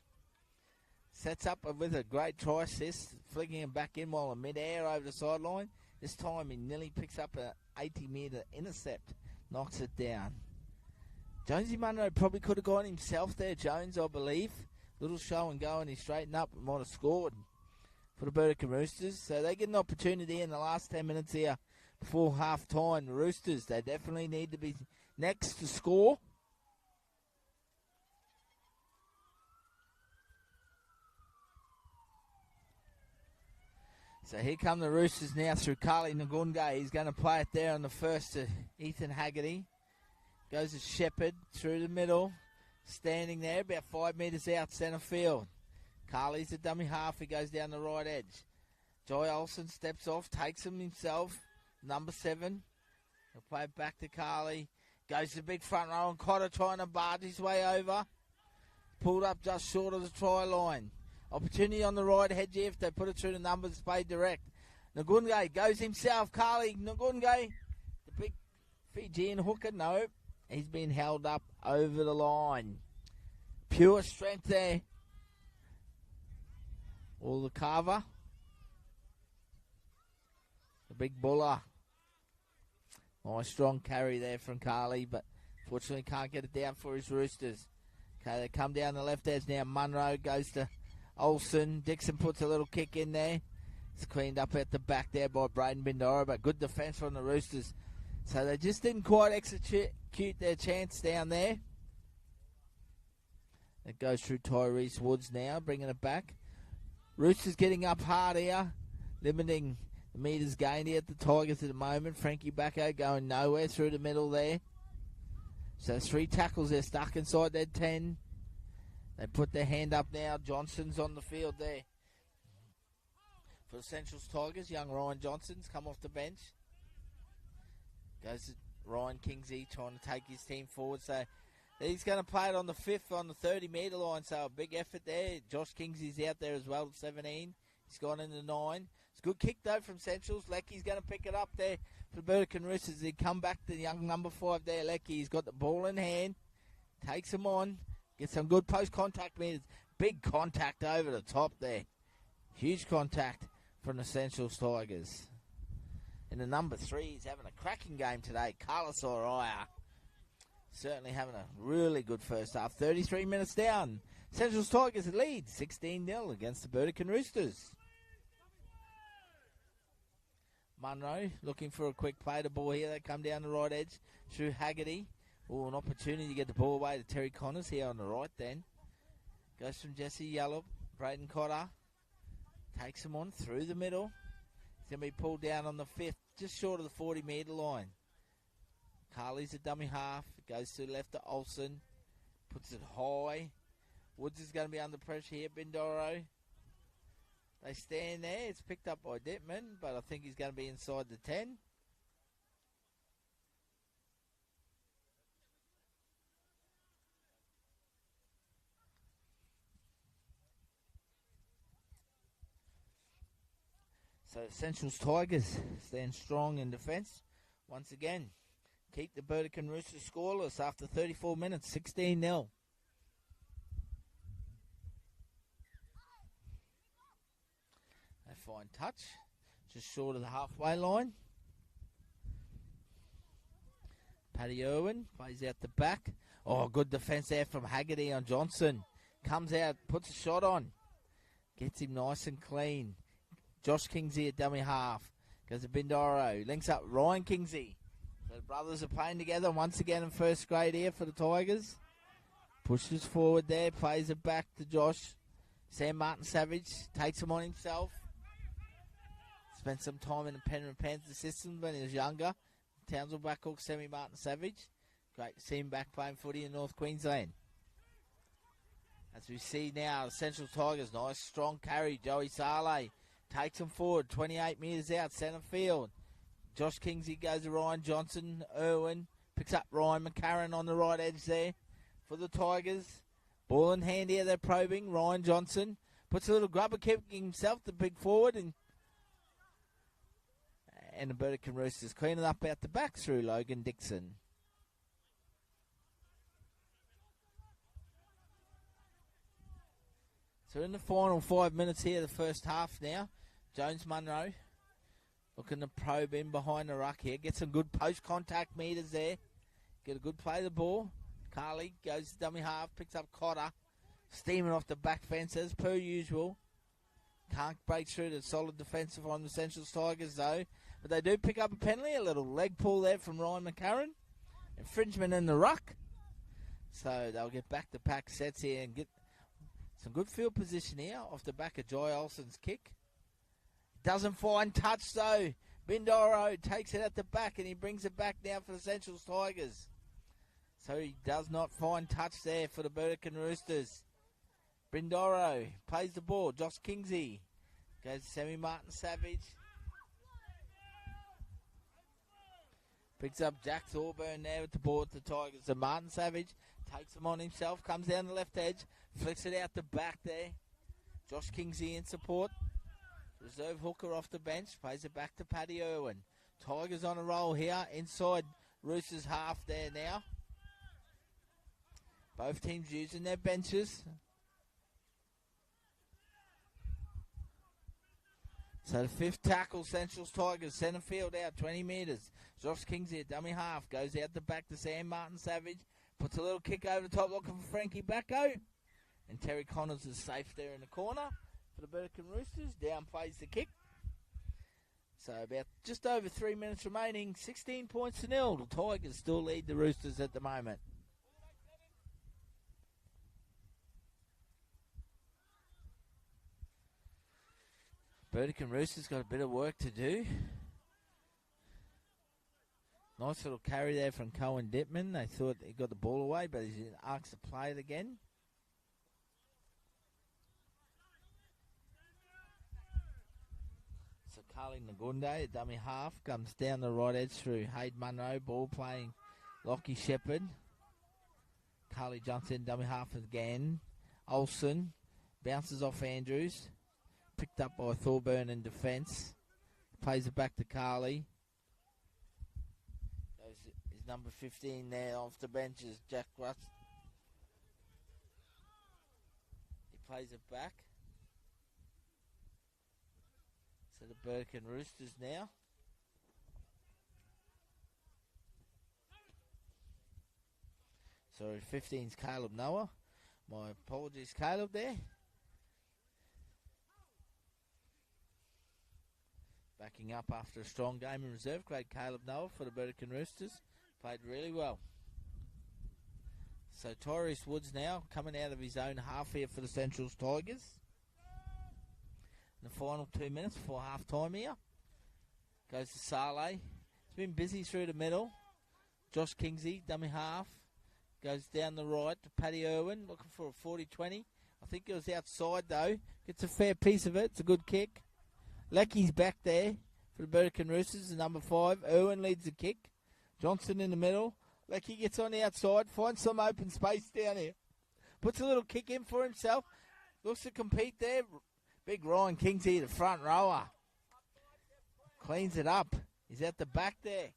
Sets up with a great try assist, flicking him back in while in mid-air over the sideline. This time he nearly picks up an 80-metre intercept. Knocks it down. Jonesy Munro probably could have gone himself there, Jones, I believe. Little show and go, and he straightened up and might have scored for the Burdekin Roosters. So they get an opportunity in the last 10 minutes here before half-time. The Roosters, they definitely need to be next to score. So here come the Roosters now through Carly Nagunde. He's going to play it there on the first to Ethan Haggerty. Goes to Shepherd through the middle. Standing there about 5 metres out centre field. Carly's a dummy half. He goes down the right edge. Jai Olsen steps off, takes him himself. Number 7. He'll play it back to Carly. Goes to the big front row and Cotter trying to barge his way over. Pulled up just short of the try line. Opportunity on the right hedge if they put it through the numbers, play direct. Nagunge goes himself. Carly Nagunge, the big Fijian hooker. No, he's been held up over the line. Pure strength there. All the carver. The big buller. Nice strong carry there from Carly, but fortunately can't get it down for his Roosters. Okay, they come down the left edge now. Munro goes to Olsen. Dixon puts a little kick in there. It's cleaned up at the back there by Braden Bindora, but good defence from the Roosters. So they just didn't quite execute their chance down there. It goes through Tyrese Woods now, bringing it back. Roosters getting up hard here, limiting the metres gained here at the Tigers at the moment. Frankie Bacco going nowhere through the middle there. So 3 tackles, they're stuck inside their 10. They put their hand up now. Johnson's on the field there. For the Centrals Tigers, young Ryan Johnson's come off the bench. Goes to Ryan Kingsey trying to take his team forward. So he's going to play it on the 5th on the 30-metre line. So a big effort there. Josh Kingsley's out there as well at 17. He's gone into 9. It's a good kick though from Centrals. Lecky's going to pick it up there for the Burdekin Roosters. He come back to the young number 5 there. Lecky, he's got the ball in hand. Takes him on. Gets some good post-contact meters. Big contact over the top there. Huge contact from the Centrals Tigers. And the number 3 is having a cracking game today. Carlos Oriah. certainly having a really good first half. 33 minutes down. Central's Tigers lead 16-0 against the Burdekin Roosters. Munro looking for a quick play. The ball here. They come down the right edge through Haggerty. Oh, an opportunity to get the ball away to Terry Connors here on the right then. Goes from Jesse Yallop. Braden Cotter takes him on through the middle. He's going to be pulled down on the 5th, just short of the 40-metre line. Carly's a dummy half. Goes to the left to Olsen. Puts it high. Woods is going to be under pressure here. Bindoro. They stand there. It's picked up by Dittman, but I think he's going to be inside the 10. So Central's Tigers stand strong in defence. Once again, keep the Burdekin Roosters scoreless after 34 minutes, 16-0. They find touch, just short of the halfway line. Paddy Irwin plays out the back. Oh, good defence there from Haggerty on Johnson. Comes out, puts a shot on. Gets him nice and clean. Josh Kingsley at dummy half. Goes to Bindoro. Links up Ryan Kingsley. So the brothers are playing together once again in first grade here for the Tigers. Pushes forward there. Plays it back to Josh. Sam Martin Savage takes him on himself. Spent some time in the Penrith Panthers system when he was younger. Townsville Blackhawks, Sammy Martin Savage. Great to see him back playing footy in North Queensland. As we see now, the Central Tigers, nice strong carry. Joey Saleh takes him forward, 28 metres out, centre field. Josh Kingsley goes to Ryan Johnson. Irwin picks up Ryan McCarran on the right edge there for the Tigers. Ball in hand here, they're probing. Ryan Johnson puts a little grubber kick himself, the big forward, and the Burdekin Roosters cleaning up out the back through Logan Dixon. So in the final 5 minutes here, the first half now. Jones Munro looking to probe in behind the ruck here. Get some good post-contact meters there. Get a good play of the ball. Carly goes to dummy half, picks up Cotter. Steaming off the back fence as per usual. Can't break through the solid defensive on the Central Tigers though. But they do pick up a penalty. A little leg pull there from Ryan McCarran. Infringement in the ruck. So they'll get back to pack sets here and get some good field position here off the back of Jai Olsen's kick. Doesn't find touch though. Bindoro takes it at the back and he brings it back now for the Central Tigers. So he does not find touch there for the Burdekin Roosters. Bindoro plays the ball. Josh Kingsley goes to Sammy Martin Savage. Picks up Jack Thorburn there with the ball at the Tigers. So Martin Savage takes him on himself. Comes down the left edge. Flicks it out the back there. Josh Kingsley in support. Reserve hooker off the bench. Plays it back to Paddy Irwin. Tigers on a roll here. Inside Roosters half there now. Both teams using their benches. So the fifth tackle, Central's Tigers, centre field out, 20 metres. Josh Kingsley at dummy half, goes out the back to Sam Martin Savage, puts a little kick over the top, looking for Frankie Backo. And Terry Connors is safe there in the corner for the Burdekin Roosters. Down plays the kick. So about just over 3 minutes remaining, 16 points to nil. The Tigers still lead the Roosters at the moment. Burdekin Roosters got a bit of work to do. Nice little carry there from Cohen Dittman. They thought he got the ball away, but he's asked to play it again. So Carly Nagunde, dummy half, comes down the right edge through Hayden Munro. Ball playing Lockie Shepherd. Carly jumps in, dummy half again. Olsen bounces off Andrews. Picked up by Thorburn in defence. Plays it back to Carly. His number 15 there off the bench is Jack Russ. He plays it back. So the Burdekin Roosters now. Sorry, 15's Caleb Noah. My apologies, Caleb, there. Backing up after a strong game in reserve. Great Caleb Noah for the Burdekin Roosters. Played really well. So Tyrese Woods now coming out of his own half here for the Centrals Tigers. In the final 2 minutes before half time here. Goes to Saleh. He's been busy through the middle. Josh Kingsley, dummy half. Goes down the right to Paddy Irwin, looking for a 40-20. I think it was outside though. Gets a fair piece of it. It's a good kick. Lecky's back there for the Burdekin Roosters, the number 5. Irwin leads the kick. Johnson in the middle. Lecky gets on the outside, finds some open space down here. Puts a little kick in for himself. Looks to compete there. Big Ryan Kingsley, the front rower. Cleans it up. He's at the back there.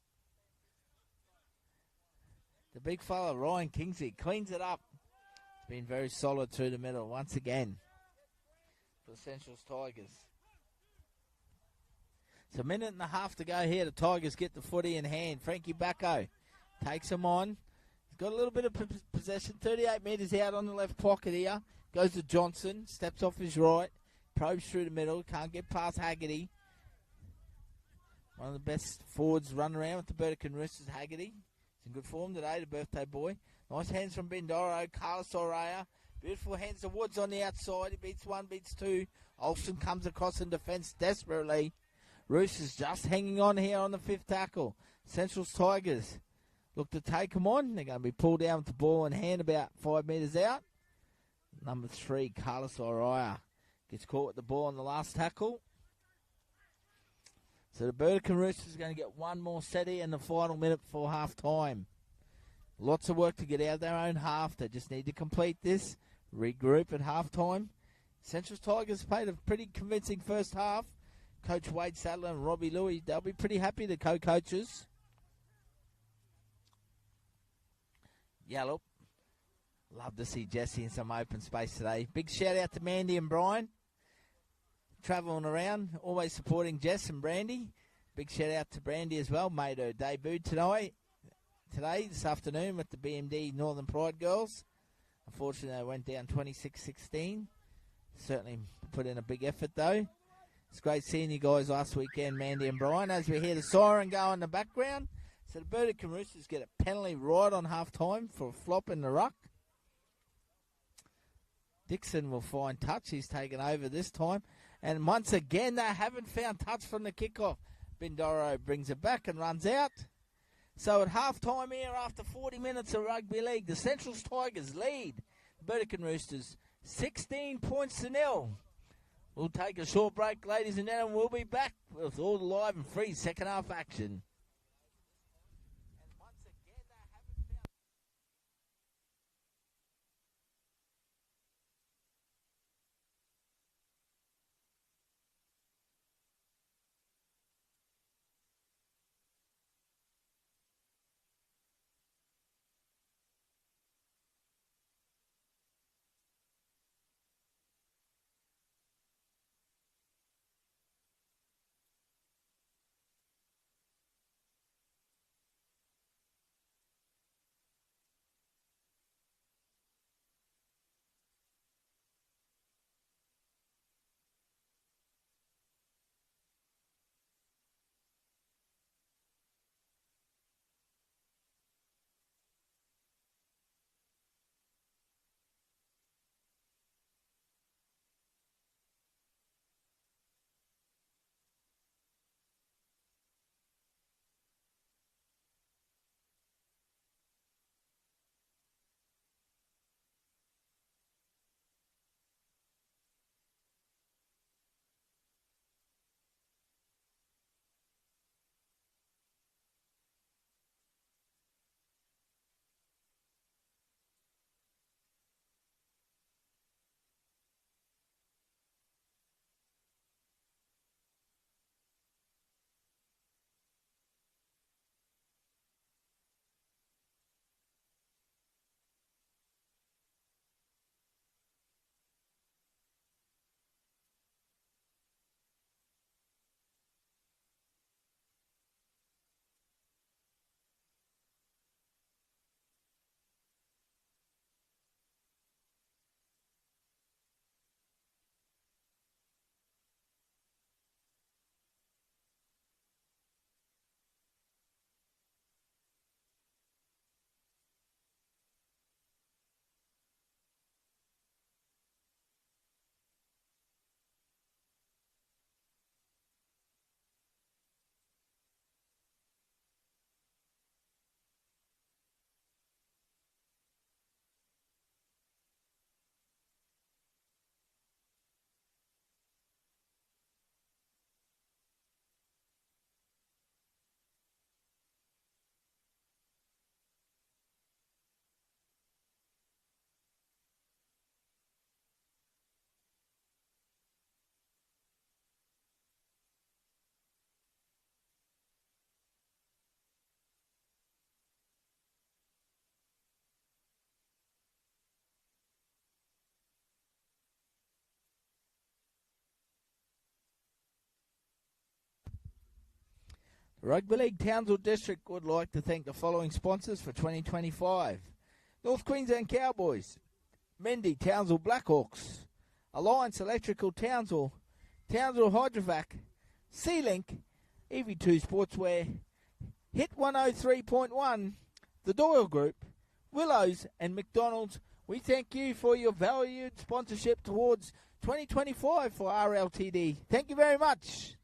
The big fella, Ryan Kingsley, cleans it up. It's been very solid through the middle once again for the Centrals Tigers. It's a minute and a half to go here. The Tigers get the footy in hand. Frankie Bacco takes him on. He's got a little bit of possession. 38 metres out on the left pocket here. Goes to Johnson. Steps off his right. Probes through the middle. Can't get past Haggerty. One of the best forwards run around with the Burdekin Roosters, Haggerty. He's in good form today, the birthday boy. Nice hands from Bindoro. Carlos Oraya. Beautiful hands to Woods on the outside. He beats one, beats two. Olsen comes across in defence desperately. Roosters just hanging on here on the 5th tackle. Centrals Tigers look to take them on. They're going to be pulled down with the ball in hand about 5 metres out. Number 3, Carlos Oraya, gets caught with the ball on the last tackle. So the Burdekin Roosters are going to get one more set here in the final minute before half time. Lots of work to get out of their own half. They just need to complete this, regroup at half time. Centrals Tigers played a pretty convincing first half. Coach Wade Sadler and Robbie Louie, they'll be pretty happy, the co-coaches. Yellow. Love to see Jesse in some open space today. Big shout out to Mandy and Brian. Travelling around, always supporting Jess and Brandy. Big shout out to Brandy as well. Made her debut this afternoon with the BMD Northern Pride girls. Unfortunately, they went down 26-16. Certainly put in a big effort though. It's great seeing you guys last weekend, Mandy and Brian, as we hear the siren go in the background. So the Burdekin Roosters get a penalty right on half-time for a flop in the ruck. Dixon will find touch. He's taken over this time. And once again, they haven't found touch from the kickoff. Bindoro brings it back and runs out. So at half-time here, after 40 minutes of rugby league, the Centrals Tigers lead Burdekin Roosters 16 points to 0. We'll take a short break, ladies and gentlemen. We'll be back with all the live and free second half action. Rugby League Townsville District would like to thank the following sponsors for 2025. North Queensland Cowboys, Mendy Townsville Blackhawks, Alliance Electrical Townsville, Townsville Hydrovac, C-Link, EV2 Sportswear, Hit 103.1, The Doyle Group, Willows and McDonald's. We thank you for your valued sponsorship towards 2025 for RLTD. Thank you very much.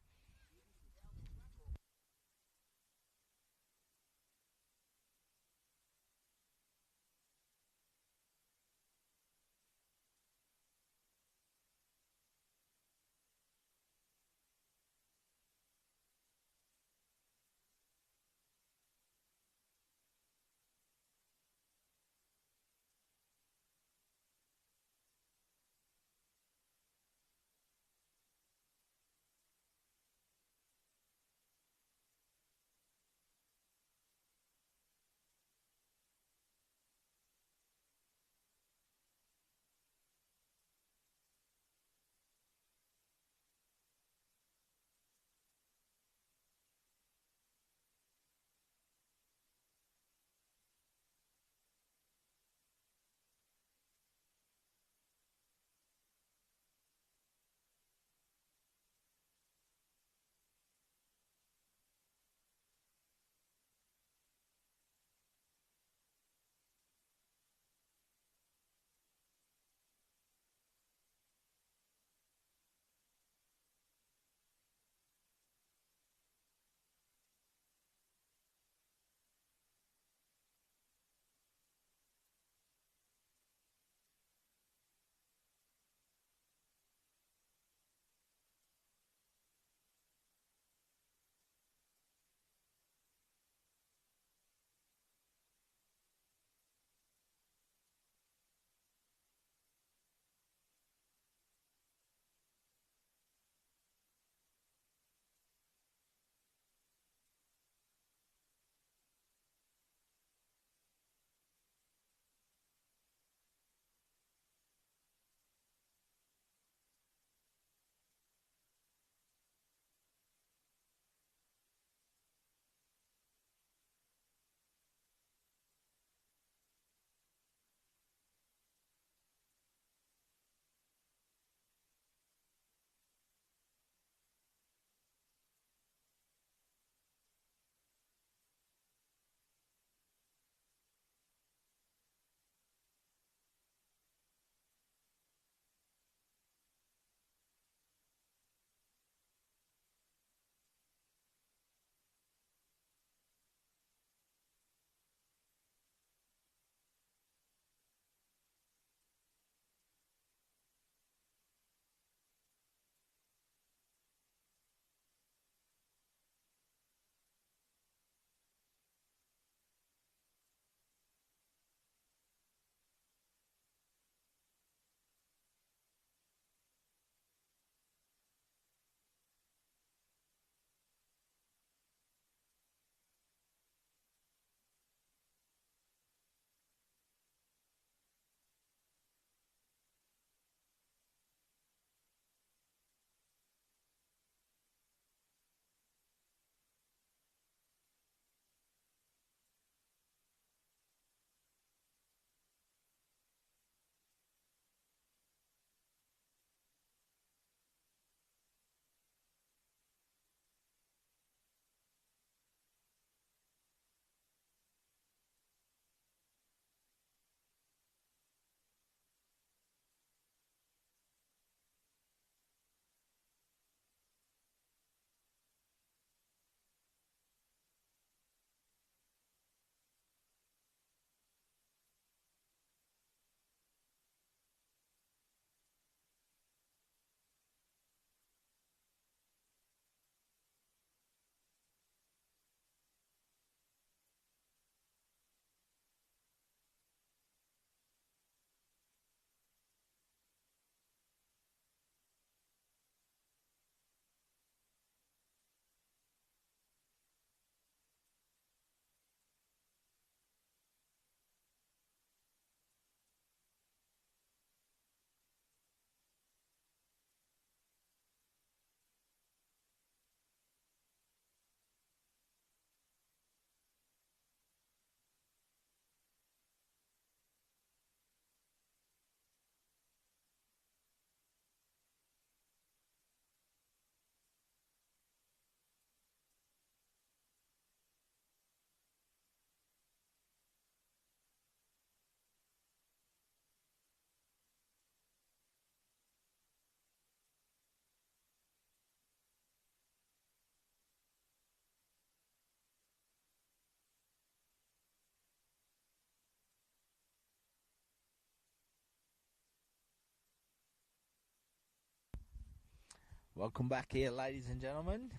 Welcome back here, ladies and gentlemen.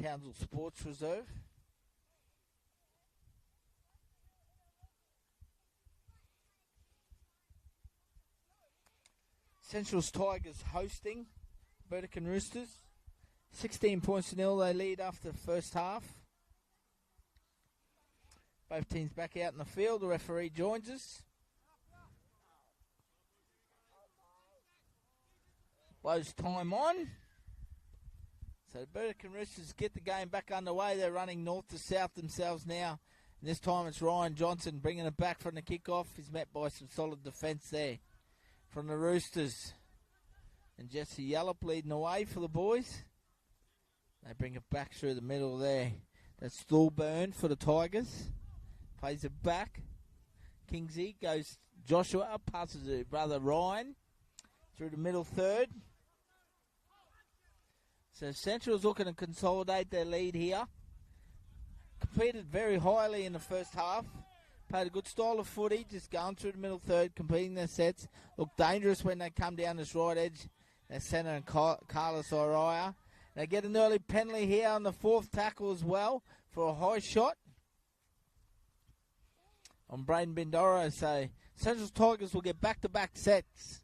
Townsville Sports Reserve. Central's Tigers hosting Burdekin Roosters. 16 points to nil. They lead after the first half. Both teams back out in the field. The referee joins us. Blows time on. So the Burdekin Roosters get the game back underway. They're running north to south themselves now. And this time it's Ryan Johnson bringing it back from the kickoff. He's met by some solid defence there from the Roosters. And Jesse Yallop leading away for the boys. They bring it back through the middle there. That's Thorburn for the Tigers. Plays it back. Kingsey goes Joshua, passes to brother Ryan through the middle third. So Central's looking to consolidate their lead here. Competed very highly in the first half. Played a good style of footy, just going through the middle third, completing their sets. Look dangerous when they come down this right edge. Their centre and Carlos Araya. They get an early penalty here on the fourth tackle as well for a high shot on Braden Bindoro. So Central Tigers will get back-to-back sets.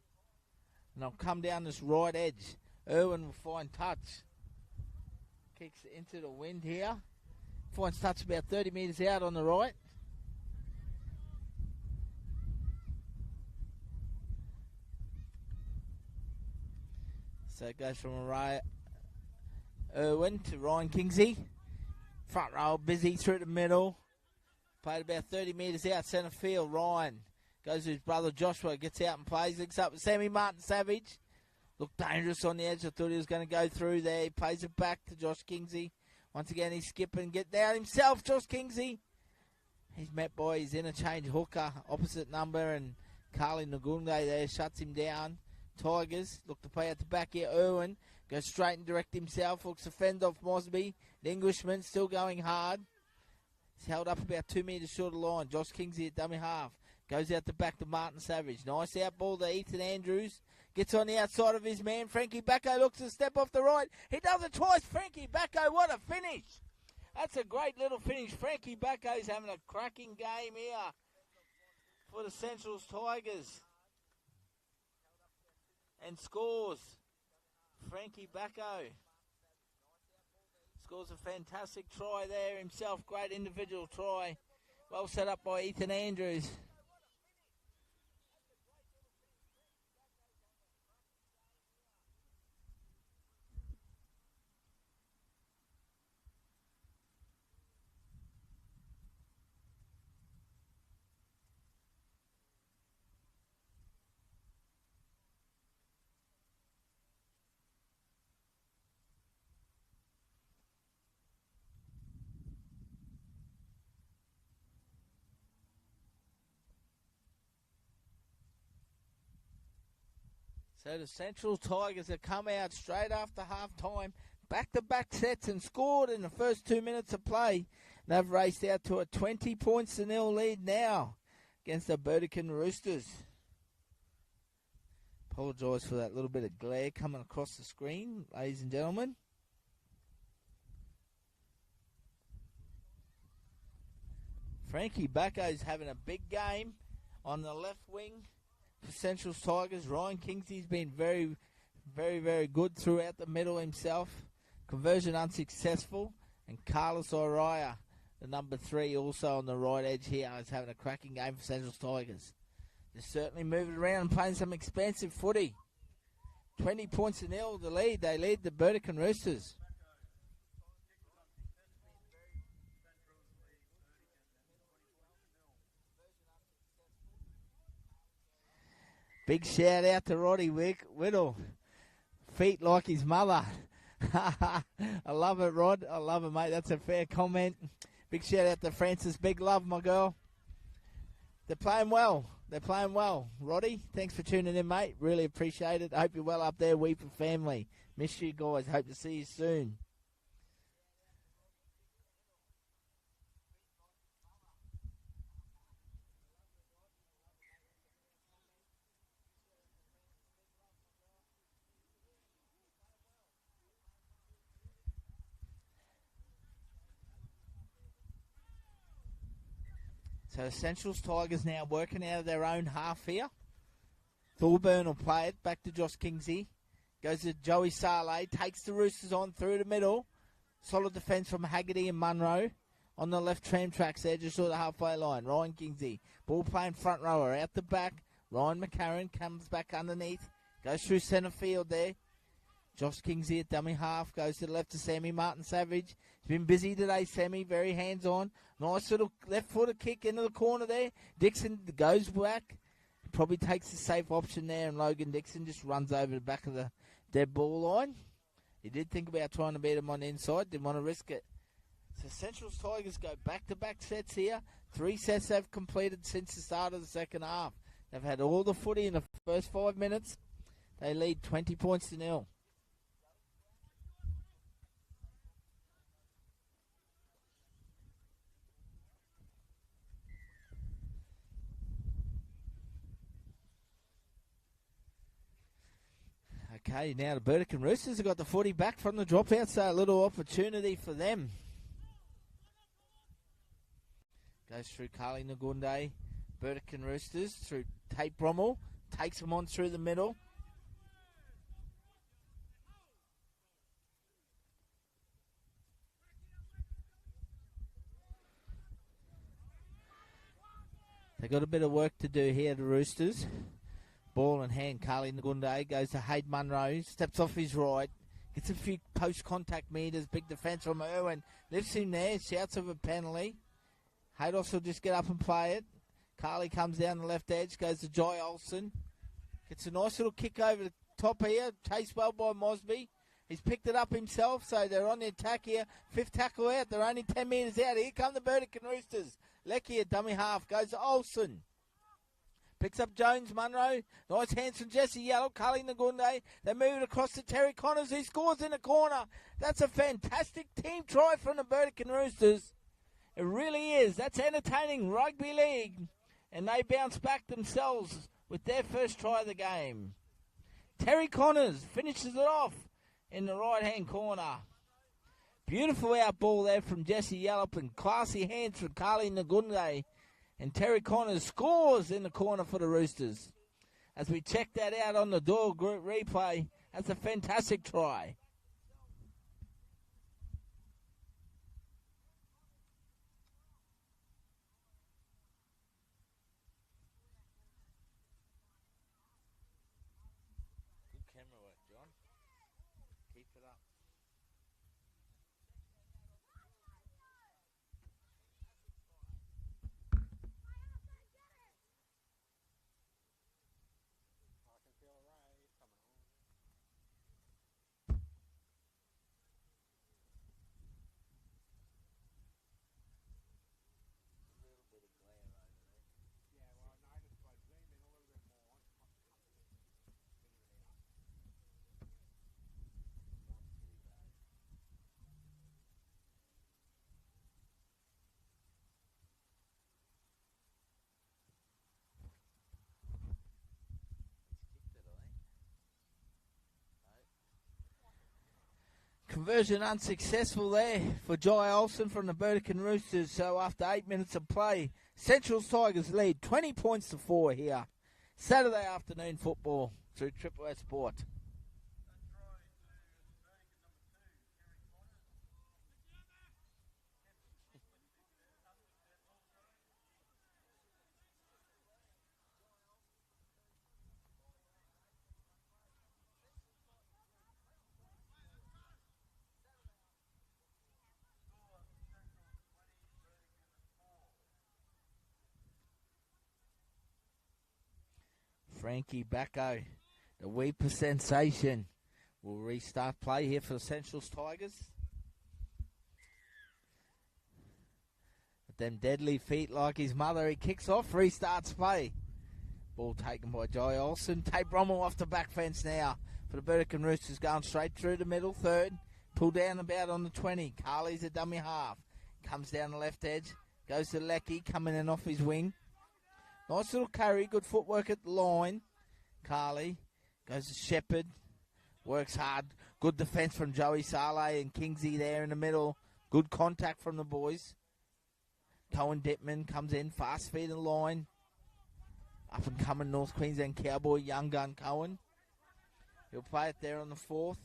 And they'll come down this right edge. Irwin will find touch. Kicks into the wind here. Finds touch about 30 metres out on the right. So it goes from Irwin to Ryan Kingsey. Front row busy through the middle. Played about 30 metres out centre field. Ryan goes to his brother Joshua. Gets out and plays. Links up with Sammy Martin Savage. Looked dangerous on the edge. I thought he was going to go through there. He plays it back to Josh Kingsey. Once again, he's skipping. Get down himself, Josh Kingsey. He's met by his interchange hooker, opposite number, and Carly Nagunde there shuts him down. Tigers look to play at the back here. Irwin goes straight and direct himself. Looks to fend off Mosby. The Englishman still going hard. He's held up about 2 metres short of the line. Josh Kingsey at dummy half. Goes out the back to Martin Savage. Nice out ball to Ethan Andrews. Gets on the outside of his man. Frankie Bacco looks to step off the right. He does it twice. Frankie Bacco, what a finish. That's a great little finish. Frankie Bacco's having a cracking game here for the Central's Tigers. And scores. Frankie Bacco scores a fantastic try there himself. Great individual try. Well set up by Ethan Andrews. So the Central Tigers have come out straight after half-time, back-to-back sets and scored in the first 2 minutes of play. They've raced out to a 20 points to nil lead now against the Burdekin Roosters. Apologise for that little bit of glare coming across the screen, ladies and gentlemen. Frankie Bacco's having a big game on the left wing for Central Tigers. Ryan Kingsey's been very, very, very good throughout the middle himself. Conversion unsuccessful. And Carlos Araya, the number 3, also on the right edge here, is having a cracking game for Central Tigers. They're certainly moving around and playing some expensive footy. 20 points to nil the lead. They lead the Burdekin Roosters. Big shout out to Roddy Whittle. Feet like his mother. I love it, Rod. I love it, mate. That's a fair comment. Big shout out to Francis. Big love, my girl. They're playing well. They're playing well. Roddy, thanks for tuning in, mate. Really appreciate it. I hope you're well up there, Weeper family. Miss you guys. Hope to see you soon. So Essentials Tigers now working out of their own half here. Thorburn will play it back to Josh Kingsley. Goes to Joey Saleh. Takes the Roosters on through the middle. Solid defence from Haggerty and Munro. On the left tram tracks there, just short of the halfway line. Ryan Kingsley. Ball playing front rower. Out the back. Ryan McCarran comes back underneath. Goes through centre field there. Josh Kingsley at dummy half. Goes to the left to Sammy Martin Savage. He's been busy today, Sammy. Very hands-on. Nice little left-footed kick into the corner there. Dixon goes back. Probably takes the safe option there, and Logan Dixon just runs over the back of the dead ball line. He did think about trying to beat him on the inside. Didn't want to risk it. So Central Tigers go back-to-back sets here. 3 sets they've completed since the start of the second half. They've had all the footy in the first 5 minutes. They lead 20 points to 0. Okay, now the Burdekin Roosters have got the footy back from the dropout, so a little opportunity for them. Goes through Carly Nagunde, Burdekin Roosters, through Tate Brommel, takes them on through the middle. They've got a bit of work to do here, the Roosters. Ball in hand, Carly Nagunde goes to Hayde Munro, steps off his right, gets a few post-contact meters, big defence from Irwin, lifts him there, shouts of a penalty. Haydos will just get up and play it. Carly comes down the left edge, goes to Jai Olsen, gets a nice little kick over the top here, chased well by Mosby. He's picked it up himself, so they're on the attack here. 5th tackle out, they're only 10 metres out. Here come the Burdekin Roosters. Lecky at dummy half, goes to Olsen. Picks up Jones, Munro. Nice hands from Jesse Yellow. Carly Nagunde. They move it across to Terry Connors. He scores in the corner. That's a fantastic team try from the Burdekin Roosters. It really is. That's entertaining rugby league. And they bounce back themselves with their first try of the game. Terry Connors finishes it off in the right-hand corner. Beautiful out ball there from Jesse Yallop and classy hands from Carly Nagunde. And Terry Connors scores in the corner for the Roosters. As we check that out on the Doyle Group replay, that's a fantastic try. Good camera work, John. Keep it up. Conversion unsuccessful there for Jai Olsen from the Burdekin Roosters. So after 8 minutes of play, Central Tigers lead 20 points to 4 here. Saturday afternoon football through Triple S Sport. Frankie Bacco, the Weeper sensation, will restart play here for the Central Tigers. With them deadly feet like his mother, he kicks off, restarts play. Ball taken by Jai Olsen. Tate Brommel off the back fence now for the Burdekin Roosters, going straight through the middle, third. Pull down about on the 20. Carly's a dummy half. Comes down the left edge. Goes to Lecky, coming in off his wing. Nice little carry, good footwork at the line. Carly goes to Shepherd, works hard. Good defence from Joey Saleh and Kingsley there in the middle. Good contact from the boys. Cohen Detman comes in, fast feet in line. Up and coming North Queensland Cowboy, young gun Cohen. He'll play it there on the 4th.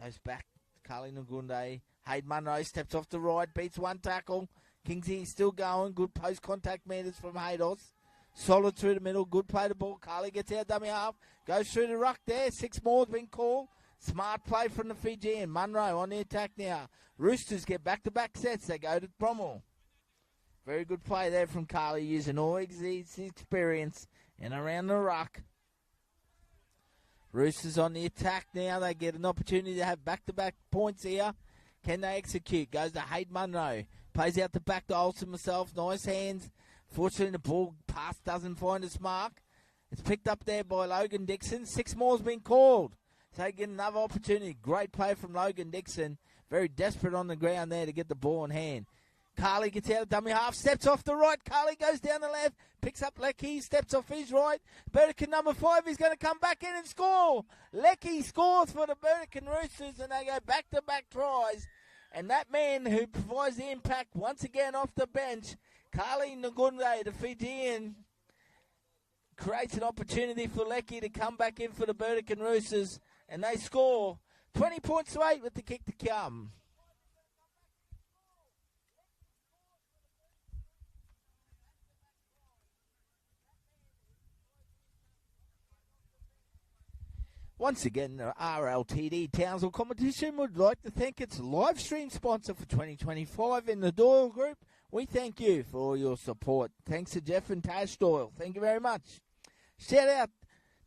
Goes back, Carly Ngunde. Hayden Munro steps off the right, beats one tackle. Kingsley still going, good post-contact meters from Haydos. Solid through the middle, good play the ball. Carly gets out dummy half, goes through the ruck there. 6 more's been called. Smart play from the Fijian. Munro on the attack now. Roosters get back-to-back sets. They go to Bromwell. Very good play there from Carly, using all his experience and around the ruck. Roosters on the attack now. They get an opportunity to have back-to-back points here. Can they execute? Goes to Hayden Munro. Plays out the back to Olsen himself. Nice hands. Fortunately, the ball pass doesn't find its mark. It's picked up there by Logan Dixon. 6 more's been called. So they get another opportunity. Great play from Logan Dixon. Very desperate on the ground there to get the ball in hand. Carly gets out of dummy half, steps off the right. Carly goes down the left, picks up Lecky, steps off his right. Burdekin number 5 is going to come back in and score. Lecky scores for the Burdekin Roosters, and they go back-to-back tries. And that man who provides the impact once again off the bench, Carly Ngunde, the Fijian, creates an opportunity for Lecky to come back in for the Burdekin Roosters, and they score 20 points to 8 with the kick to come. Once again, the RLTD Townsville competition would like to thank its live stream sponsor for 2025 in the Doyle Group. We thank you for all your support. Thanks to Jeff and Tash Doyle. Thank you very much. Shout out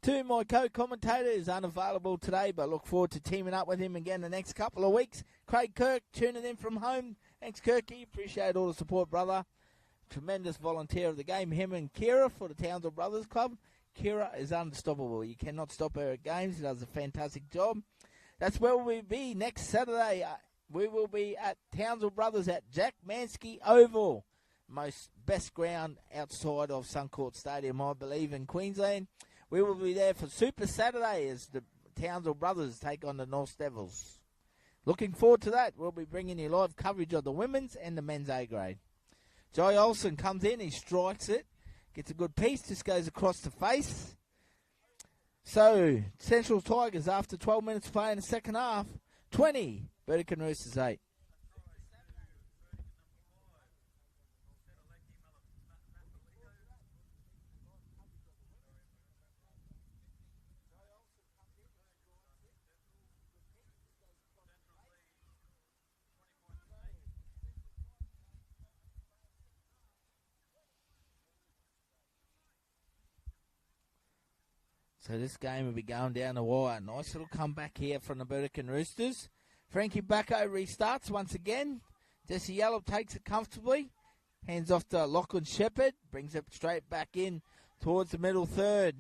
to my co-commentator, who's unavailable today, but look forward to teaming up with him again the next couple of weeks. Craig Kirk tuning in from home. Thanks, Kirky. Appreciate all the support, brother. Tremendous volunteer of the game. Him and Kira for the Townsville Brothers Club. Kira is unstoppable. You cannot stop her at games. She does a fantastic job. That's where we'll be next Saturday. We will be at Townsville Brothers at Jack Mansky Oval. Best ground outside of Suncourt Stadium, I believe, in Queensland. We will be there for Super Saturday as the Townsville Brothers take on the North Devils. Looking forward to that. We'll be bringing you live coverage of the women's and the men's A grade. Joey Olsen comes in. He strikes it. Gets a good piece, just goes across the face. So, Central Tigers, after 12 minutes play in the second half, 20, Burdekin Roosters 8. So this game will be going down the wire. Nice little comeback here from the Burdekin Roosters. Frankie Bacco restarts once again. Jesse Yellow takes it comfortably. Hands off to Lachlan Shepherd. Brings it straight back in towards the middle third.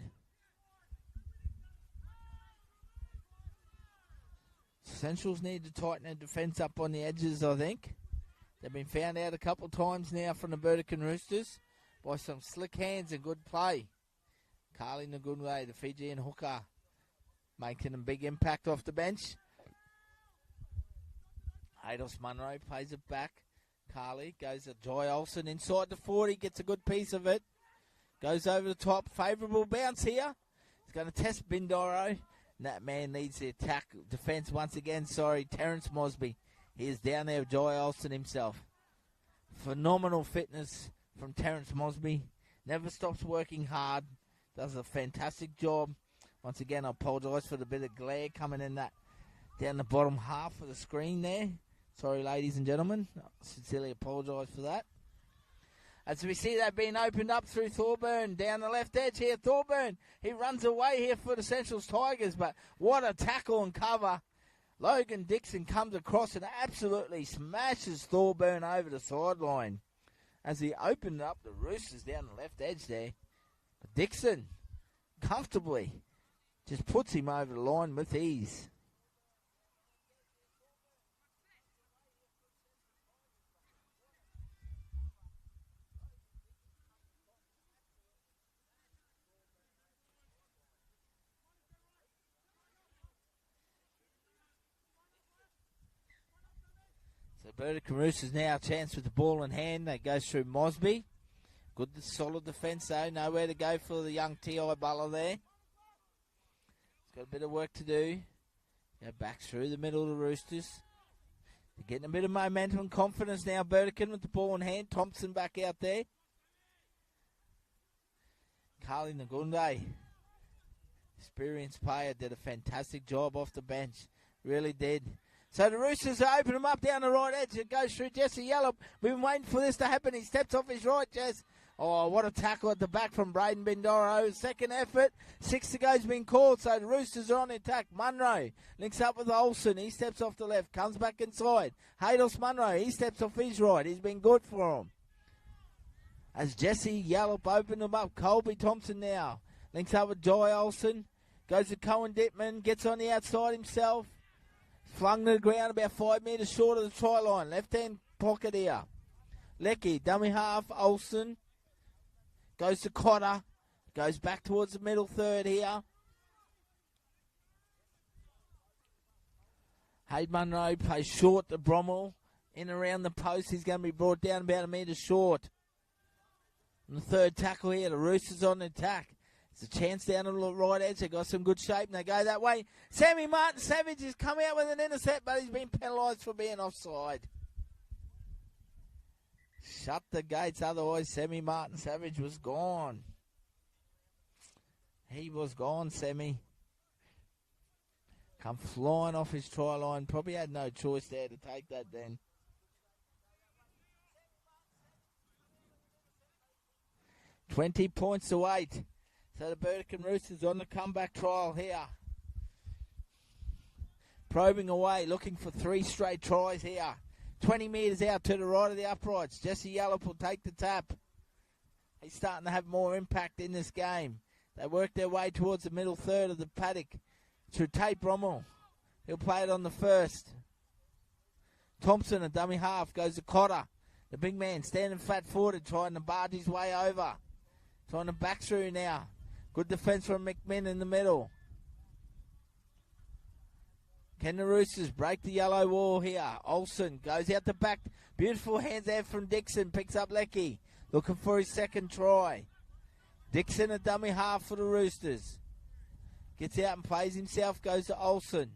Centrals need to tighten their defence up on the edges, I think. They've been found out a couple of times now from the Burdekin Roosters by some slick hands and good play. Carly Ngunde, the Fijian hooker, making a big impact off the bench. Haydos Munro plays it back. Carly goes to Joy Olsen inside the 40, gets a good piece of it. Goes over the top, favourable bounce here. He's going to test Bindoro. And that man needs the attack defence once again. Terrence Mosby. He is down there with Joy Olsen himself. Phenomenal fitness from Terrence Mosby. Never stops working hard. Does a fantastic job. Once again, I apologise for the bit of glare coming in that down the bottom half of the screen there. Sorry, ladies and gentlemen. I sincerely apologise for that. As we see that being opened up through Thorburn down the left edge here. Thorburn, he runs away here for the Centrals Tigers, but what a tackle and cover. Logan Dixon comes across and absolutely smashes Thorburn over the sideline. As he opened up the Roosters down the left edge there. But Dixon, comfortably, just puts him over the line with ease. So So Burdekin Roosters now a chance with the ball in hand. They go through Mosby. Good solid defence though. Nowhere to go for the young T.I. Butler there. He's got a bit of work to do. Go back through the middle of the Roosters. They're getting a bit of momentum and confidence now. Burdekin with the ball in hand. Thompson back out there. Carly Nagunde, experienced player, did a fantastic job off the bench. Really did. So the Roosters open him up down the right edge. It goes through Jesse Yallop. We've been waiting for this to happen. He steps off his right, Jess. Oh, what a tackle at the back from Braden Bindoro. Second effort. 6 to go's been called, so the Roosters are on attack. Munro links up with Olsen. He steps off the left, comes back inside. Haydos Munro, he steps off his right. He's been good for him. As Jesse Yallop opened him up. Colby Thompson now links up with Joy Olsen. Goes to Cohen Dittman. Gets on the outside himself. Flung to the ground about 5 metres short of the try line. Left-hand pocket here. Lecky, dummy half, Olsen. Goes to Cotter. Goes back towards the middle third here. Hayden Munro plays short to Brommel. In around the post. He's going to be brought down about 1 metre short. And the third tackle here. The Roosters on attack. It's a chance down on the right edge. They've got some good shape and they go that way. Sammy Martin Savage has come out with an intercept, but he's been penalised for being offside. Shut the gates, otherwise Sammy Martin Savage was gone. He was gone, Sammy. Come flying off his try line. Probably had no choice there to take that then. $20 points to 8. So the Burdekin Roosters on the comeback trial here. Probing away, looking for 3 straight tries here. 20 metres out to the right of the uprights. Jesse Yallop will take the tap. He's starting to have more impact in this game. They work their way towards the middle third of the paddock. To Tate Brommel. He'll play it on the first. Thompson, a dummy half, goes to Cotter. The big man standing flat-footed, trying to barge his way over. Trying to back through now. Good defence from McMinn in the middle. Can the Roosters break the yellow wall here? Olsen goes out the back. Beautiful hands there from Dixon. Picks up Lecky. Looking for his second try. Dixon, a dummy half for the Roosters. Gets out and plays himself. Goes to Olsen.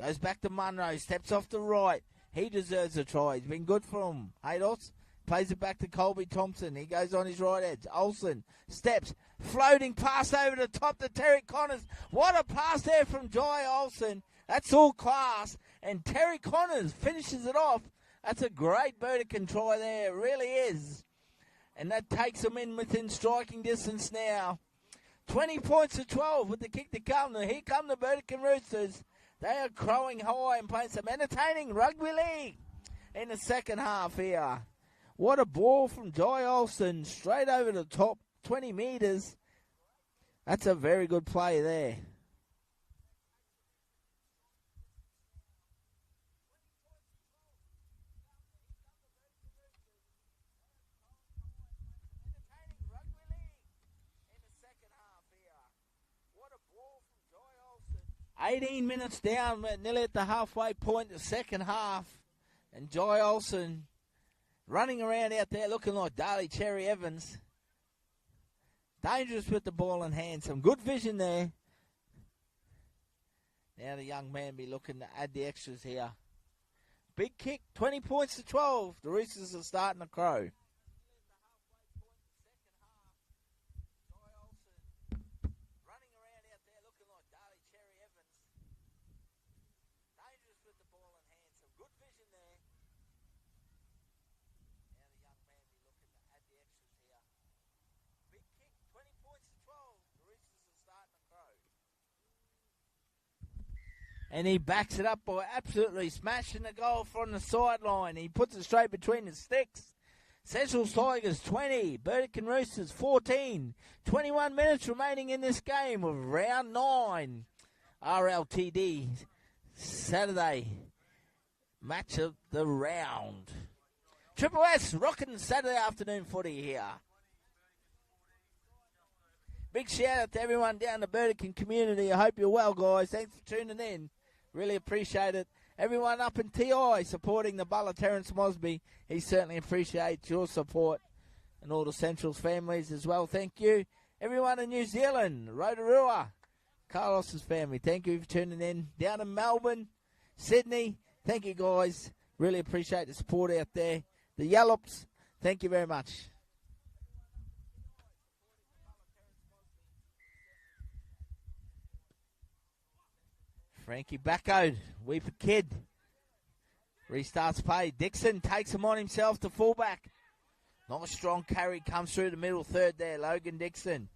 Goes back to Munro. Steps off the right. He deserves a try. He's been good for him. Haydos plays it back to Colby Thompson. He goes on his right edge. Olsen steps. Floating pass over the top to Terry Connors. What a pass there from Jai Olsen. That's all class. And Terry Connors finishes it off. That's a great Burdekin try there. It really is. And that takes them in within striking distance now. 20 points to 12 with the kick to come. Here come the Burdekin Roosters. They are crowing high and playing some entertaining rugby league in the second half here. What a ball from Jai Olsen. Straight over the top. 20 metres. That's a very good play there. Entertaining rugby league in the second half here. What a ball from Jai Olsen. 18 minutes down, nearly at the halfway point of the second half. And Jai Olsen running around out there looking like Darley Cherry Evans. Dangerous with the ball in hand. Some good vision there. Now the young man be looking to add the extras here. Big kick, 20 points to 12. The Roosters are starting to crow. Running around out there looking like Darley Cherry Evans. Dangerous with the ball in hand. Some good vision there. Now the young man be looking to add the extras here. Big kick, 20 points to 12. The Roosters are starting to crow. And he backs it up by absolutely smashing the goal from the sideline. He puts it straight between the sticks. Central Tigers 20, Burdekin Roosters 14. 21 minutes remaining in this game of round 9. RLTD Saturday match of the round. Triple S rocking Saturday afternoon footy here. Big shout out to everyone down the Burdekin community. I hope you're well, guys. Thanks for tuning in. Really appreciate it. Everyone up in TI supporting the Butler, Terence Mosby. He certainly appreciates your support, and all the Central's families as well. Thank you. Everyone in New Zealand, Rotorua, Carlos's family, thank you for tuning in. Down in Melbourne, Sydney, thank you guys. Really appreciate the support out there. The Yallops, thank you very much. Frankie Backo, Weeper Kid. Restarts play. Dixon takes him on himself to fullback. Nice strong carry comes through the middle third there. Logan Dixon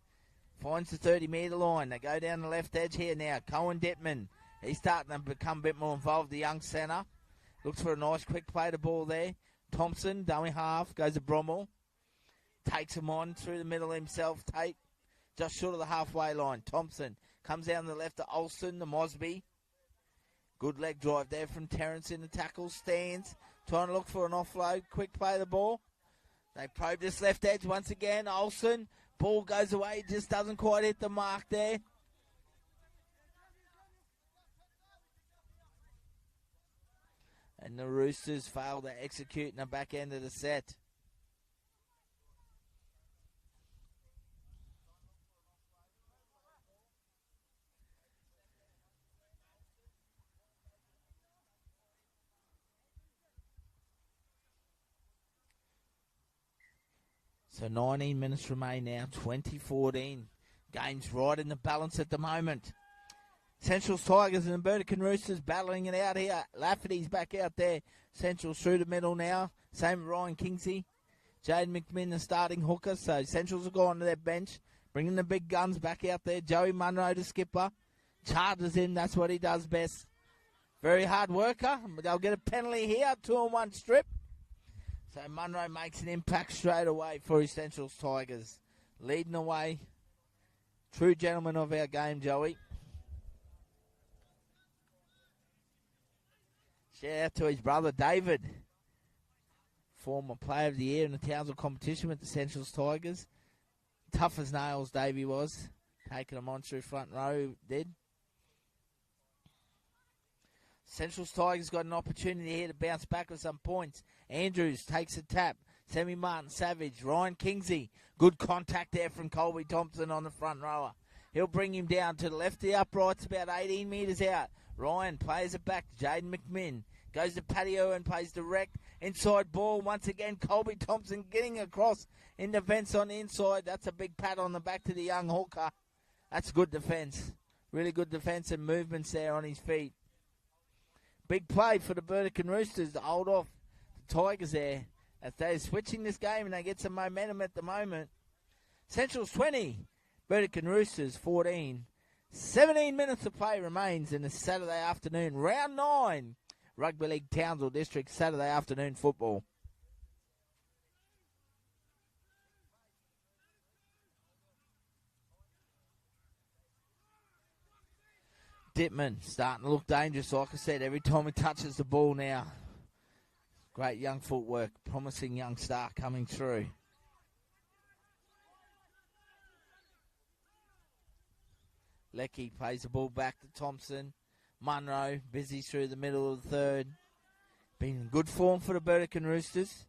finds the 30-metre line. They go down the left edge here now. Cohen Dittman. He's starting to become a bit more involved, the young centre. Looks for a nice quick play to ball there. Thompson, dummy half, goes to Brommel. Takes him on through the middle himself. Tate, just short of the halfway line. Thompson comes down the left to Olsen, the Mosby. Good leg drive there from Terrence in the tackle. Stands, trying to look for an offload. Quick play the ball. They probe this left edge once again. Olsen, ball goes away, just doesn't quite hit the mark there. And the Roosters fail to execute in the back end of the set. So 19 minutes remain now, 20-14. Game's right in the balance at the moment. Central's Tigers and the Burdekin Roosters battling it out here. Lafferty's back out there. Central's through the middle now. Same with Ryan Kingsley. Jaden McMinn, the starting hooker. So Central's will go onto their bench. Bringing the big guns back out there. Joey Munro, the skipper. Charges in. That's what he does best. Very hard worker. They'll get a penalty here. 2-on-1 strip. So Munro makes an impact straight away for his Central's Tigers. Leading away. True gentleman of our game, Joey. Shout out to his brother, David. Former player of the year in the Townsville competition with the Central's Tigers. Tough as nails, Davey was. Taking them on through front row, did. Central's Tigers got an opportunity here to bounce back with some points. Andrews takes a tap. Sammy Martin Savage. Ryan Kingsley. Good contact there from Colby Thompson on the front rower. He'll bring him down to the left of the uprights, about 18 metres out. Ryan plays it back to Jaden McMinn. Goes to patio and plays direct. Inside ball once again. Colby Thompson getting across in defence on the inside. That's a big pat on the back to the young hooker. That's good defence. Really good defence and movements there on his feet. Big play for the Burdekin Roosters to hold off the Tigers there as they're switching this game and they get some momentum at the moment. Central's 20, Burdekin Roosters 14. 17 minutes of play remains in the Saturday afternoon, round 9, Rugby League Townsville District Saturday afternoon football. Dittman starting to look dangerous, like I said, every time he touches the ball now. Great young footwork, promising young star coming through. Leckie plays the ball back to Thompson. Munro busy through the middle of the third. Been in good form for the Burdekin Roosters.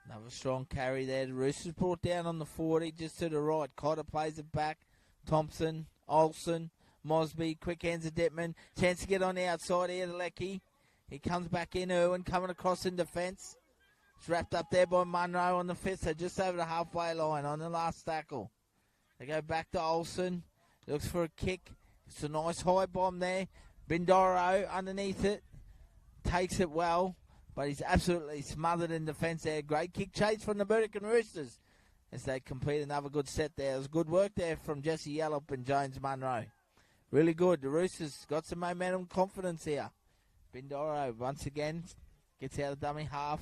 Another strong carry there. The Roosters brought down on the 40, just to the right. Cotter plays it back. Thompson, Olsen, Mosby, quick hands of Dittman. Chance to get on the outside here to Leckie. He comes back in, Irwin coming across in defence. It's wrapped up there by Munro on the fifth, so just over the halfway line on the last tackle. They go back to Olsen. Looks for a kick. It's a nice high bomb there. Bindoro underneath it. Takes it well, but he's absolutely smothered in defence there. Great kick chase from the Burdekin Roosters as they complete another good set there. It was good work there from Jesse Yallop and James Munro. Really good. The Roosters got some momentum, confidence here. Bindoro once again gets out of dummy half.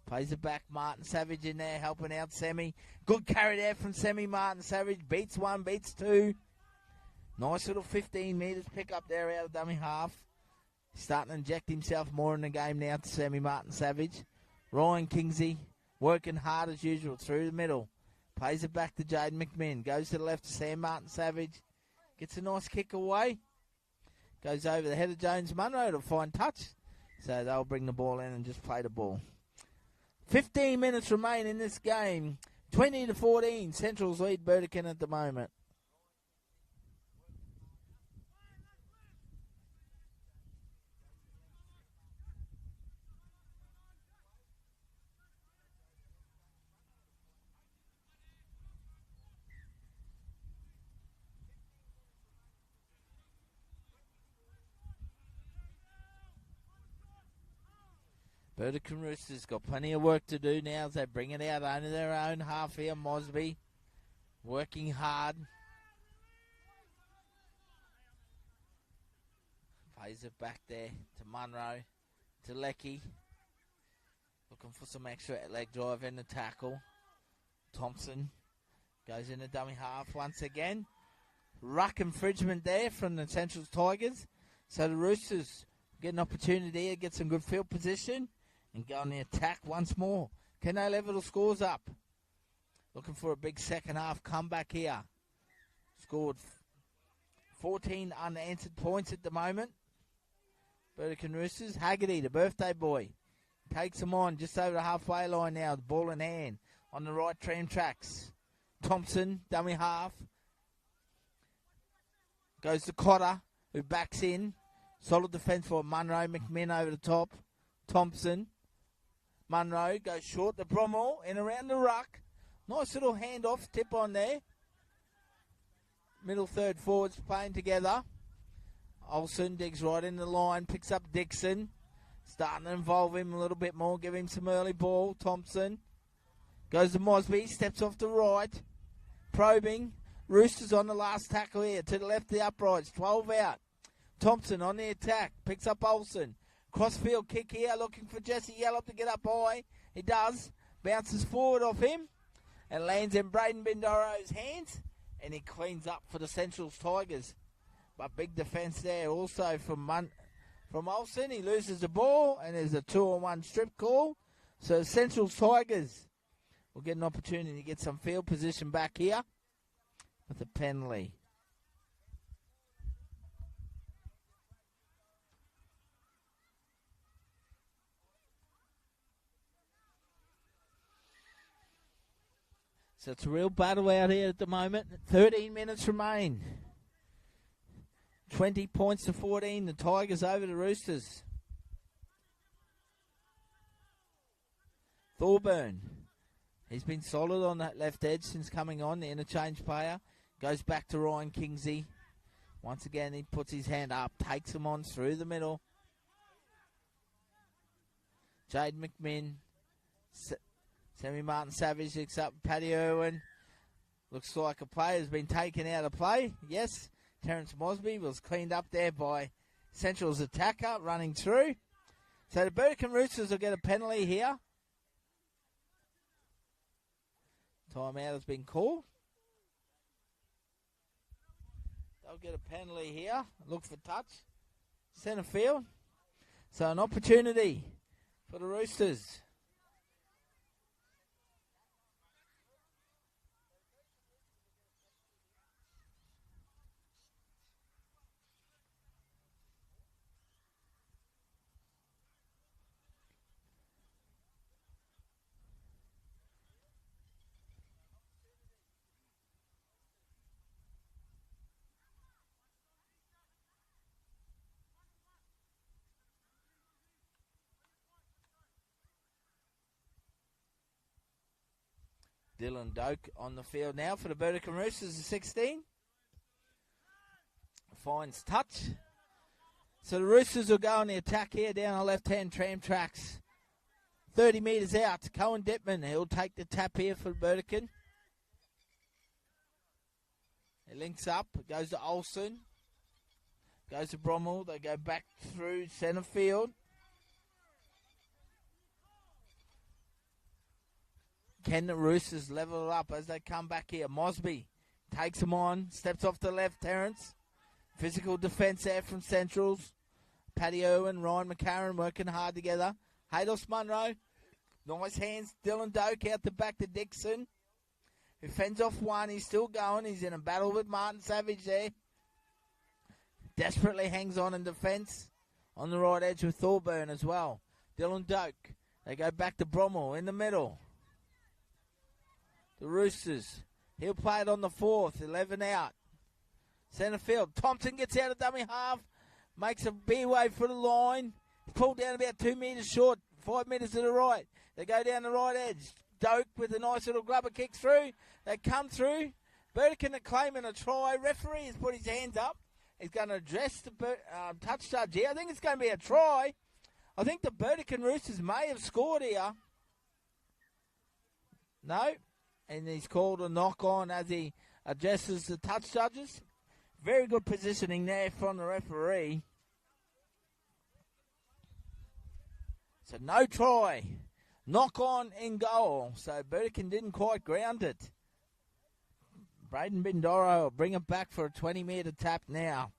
Plays it back. Martin Savage in there helping out Semi. Good carry there from Semi. Martin Savage beats one, beats two. Nice little 15 metres pick up there out of dummy half. Starting to inject himself more in the game now to Semi Martin Savage. Ryan Kingsley working hard as usual through the middle. Plays it back to Jaden McMinn. Goes to the left to Sam Martin Savage. Gets a nice kick away. Goes over the head of Jones Munro to find touch. So they'll bring the ball in and just play the ball. 15 minutes remain in this game. 20-14. Central's lead Burdekin at the moment. Burdekin Roosters got plenty of work to do now as they bring it out onto their own half here. Mosby working hard. Plays it back there to Munro, to Lecky. Looking for some extra leg drive in the tackle. Thompson goes in the dummy half once again. Ruck infringement there from the Central's Tigers. So the Roosters get an opportunity to get some good field position and go on the attack once more. Can they level the scores up? Looking for a big second half comeback here. Scored 14 unanswered points at the moment. Burdekin Roosters. Haggerty, the birthday boy, takes them on just over the halfway line now. The ball in hand on the right tram tracks. Thompson, dummy half. Goes to Cotter, who backs in. Solid defence for Munro. McMinn over the top. Thompson. Munro goes short to Bromwell and around the ruck. Nice little handoff, tip on there. Middle third forwards playing together. Olsen digs right in the line, picks up Dixon. Starting to involve him a little bit more, give him some early ball. Thompson goes to Mosby, steps off the right. Probing. Roosters on the last tackle here. To the left of the uprights, 12 out. Thompson on the attack, picks up Olsen. Crossfield kick here, looking for Jesse Yellop to get up high. He does. Bounces forward off him and lands in Braden Bindoro's hands. And he cleans up for the Central's Tigers. But big defence there also from Olsen. He loses the ball and there's a 2-on-1 strip call. So Central's Tigers will get an opportunity to get some field position back here with a penalty. So it's a real battle out here at the moment. 13 minutes remain. 20 points to 14. The Tigers over the Roosters. Thorburn. He's been solid on that left edge since coming on. The interchange player. Goes back to Ryan Kingsley. Once again, he puts his hand up. Takes him on through the middle. Jade McMinn. Sammy Martin Savage picks up Paddy Irwin. Looks like a player has been taken out of play. Yes, Terence Mosby was cleaned up there by Central's attacker running through. So the Burdekin Roosters will get a penalty here. Timeout has been called. They'll get a penalty here. Look for touch. Centre field. So an opportunity for the Roosters. Dylan Doak on the field now for the Burdekin Roosters, the 16. Finds touch. So the Roosters will go on the attack here down the left-hand tram tracks. 30 metres out. Cohen Dittman, he'll take the tap here for Burdekin. It links up. It goes to Olsen. Goes to Bromwell. They go back through centre field. Can the Roosters level it up as they come back here? Mosby takes them on, steps off the left, Terrence. Physical defence there from Centrals. Paddy Irwin, Ryan McCarron working hard together. Haydos Munro, nice hands. Dylan Doak out the back to Dixon. who fends off one. He's still going. He's in a battle with Martin Savage there. Desperately hangs on in defence. On the right edge with Thorburn as well. Dylan Doak. They go back to Bromwell in the middle. The Roosters. He'll play it on the 4th. 11 out. Centre field. Thompson gets out of dummy half. Makes a B-way for the line. Pulled down about 2 metres short. 5 metres to the right. They go down the right edge. Doak with a nice little grubber kick through. They come through. Burdekin are claiming a try. Referee has put his hands up. He's going to address the touch judge here. I think it's going to be a try. I think the Burdekin Roosters may have scored here. No. And he's called a knock on as he addresses the touch judges. Very good positioning there from the referee. So no try. Knock on in goal. So Burdekin didn't quite ground it. Braden Bindoro will bring it back for a 20-metre tap now.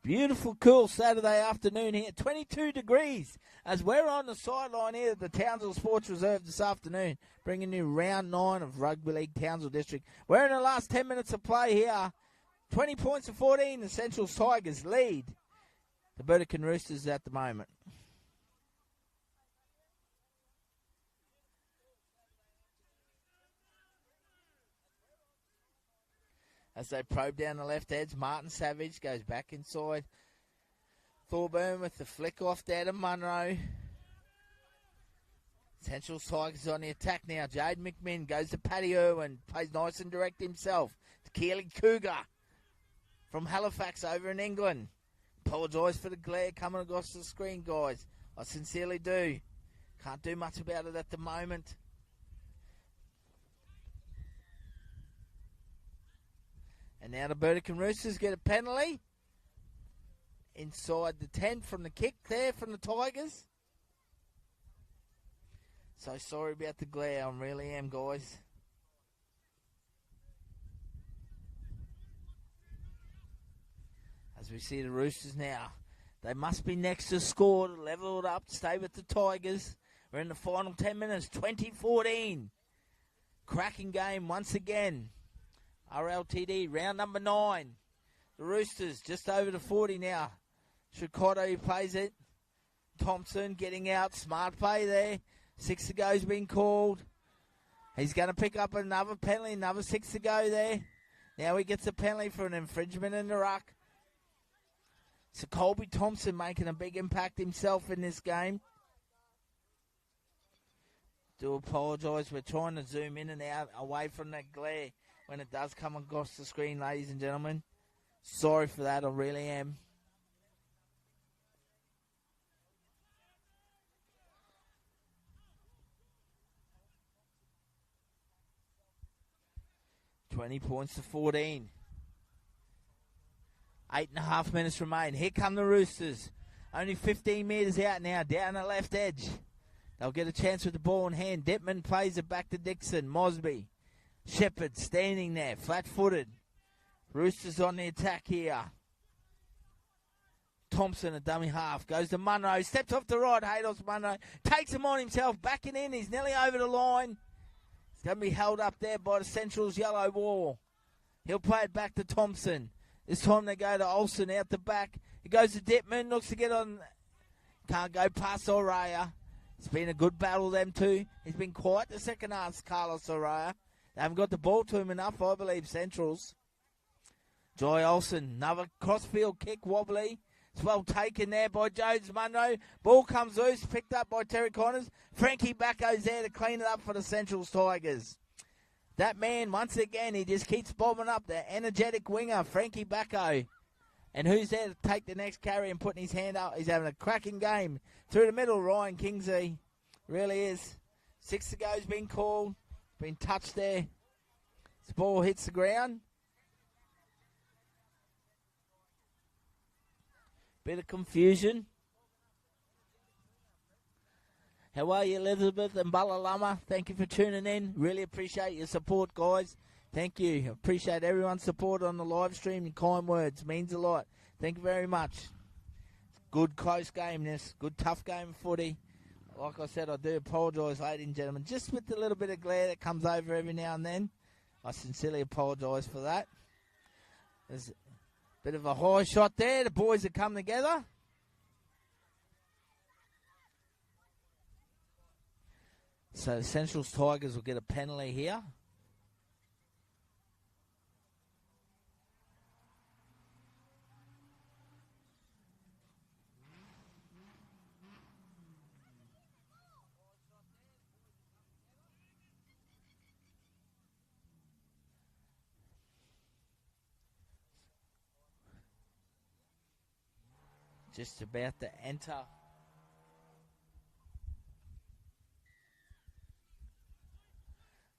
Beautiful, cool Saturday afternoon here. 22 degrees as we're on the sideline here at the Townsville Sports Reserve this afternoon, bringing you round 9 of Rugby League Townsville District. We're in the last 10 minutes of play here. 20 points to 14. The Central Tigers lead the Burdekin Roosters at the moment. As they probe down the left edge, Martin Savage goes back inside. Thorburn with the flick off there to Munro. Central Tigers on the attack now. Jade McMinn goes to Paddy Irwin. Plays nice and direct himself. To Keely Cougar from Halifax over in England. Apologise for the glare coming across the screen, guys. I sincerely do. Can't do much about it at the moment. And now the Burdekin Roosters get a penalty. Inside the 10 from the kick there from the Tigers. So sorry about the glare. I really am, guys. As we see the Roosters now. They must be next to score to level it up, stay with the Tigers. We're in the final 10 minutes, 20-14. Cracking game once again. RLTD, round number 9. The Roosters just over the 40 now. Chicago plays it. Thompson getting out. Smart play there. 6 to go's been called. He's going to pick up another penalty. Another 6 to go there. Now he gets a penalty for an infringement in the ruck. So Colby Thompson making a big impact himself in this game. Do apologise. We're trying to zoom in and out away from that glare when it does come across the screen, ladies and gentlemen. Sorry for that, I really am. $20 points to 14. 8.5 minutes remain. Here come the Roosters. Only 15 metres out now, down the left edge. They'll get a chance with the ball in hand. Dittman plays it back to Dixon. Mosby. Shepherd standing there, flat-footed. Roosters on the attack here. Thompson, a dummy half, goes to Munro. Steps off the right, Haydos Munro. Takes him on himself, backing in. He's nearly over the line. He's going to be held up there by the Central's yellow wall. He'll play it back to Thompson. This time they go to Olsen out the back. He goes to Dittman, looks to get on. Can't go past Oraya. It's been a good battle, them two. He's been quiet the second half, Carlos Oraya. They haven't got the ball to him enough, I believe, Centrals. Joy Olsen, another crossfield kick, wobbly. It's well taken there by Jones Munro. Ball comes loose, picked up by Terry Connors. Frankie Bacco's there to clean it up for the Centrals Tigers. That man, once again, he just keeps bobbing up. The energetic winger, Frankie Bacco. And who's there to take the next carry and putting his hand up? He's having a cracking game. Through the middle, Ryan Kingsley. Really is. 6 to go's been called. Been touched there. This ball hits the ground. Bit of confusion. How are you, Elizabeth and Balalama? Thank you for tuning in. Really appreciate your support, guys. Thank you. Appreciate everyone's support on the live stream. Your kind words means a lot. Thank you very much. Good close game this. Good tough game of footy. like I said, I do apologise, ladies and gentlemen, just with the little bit of glare that comes over every now and then. I sincerely apologise for that. There's a bit of a high shot there. The boys have come together. So the Central's Tigers will get a penalty here. Just about to enter.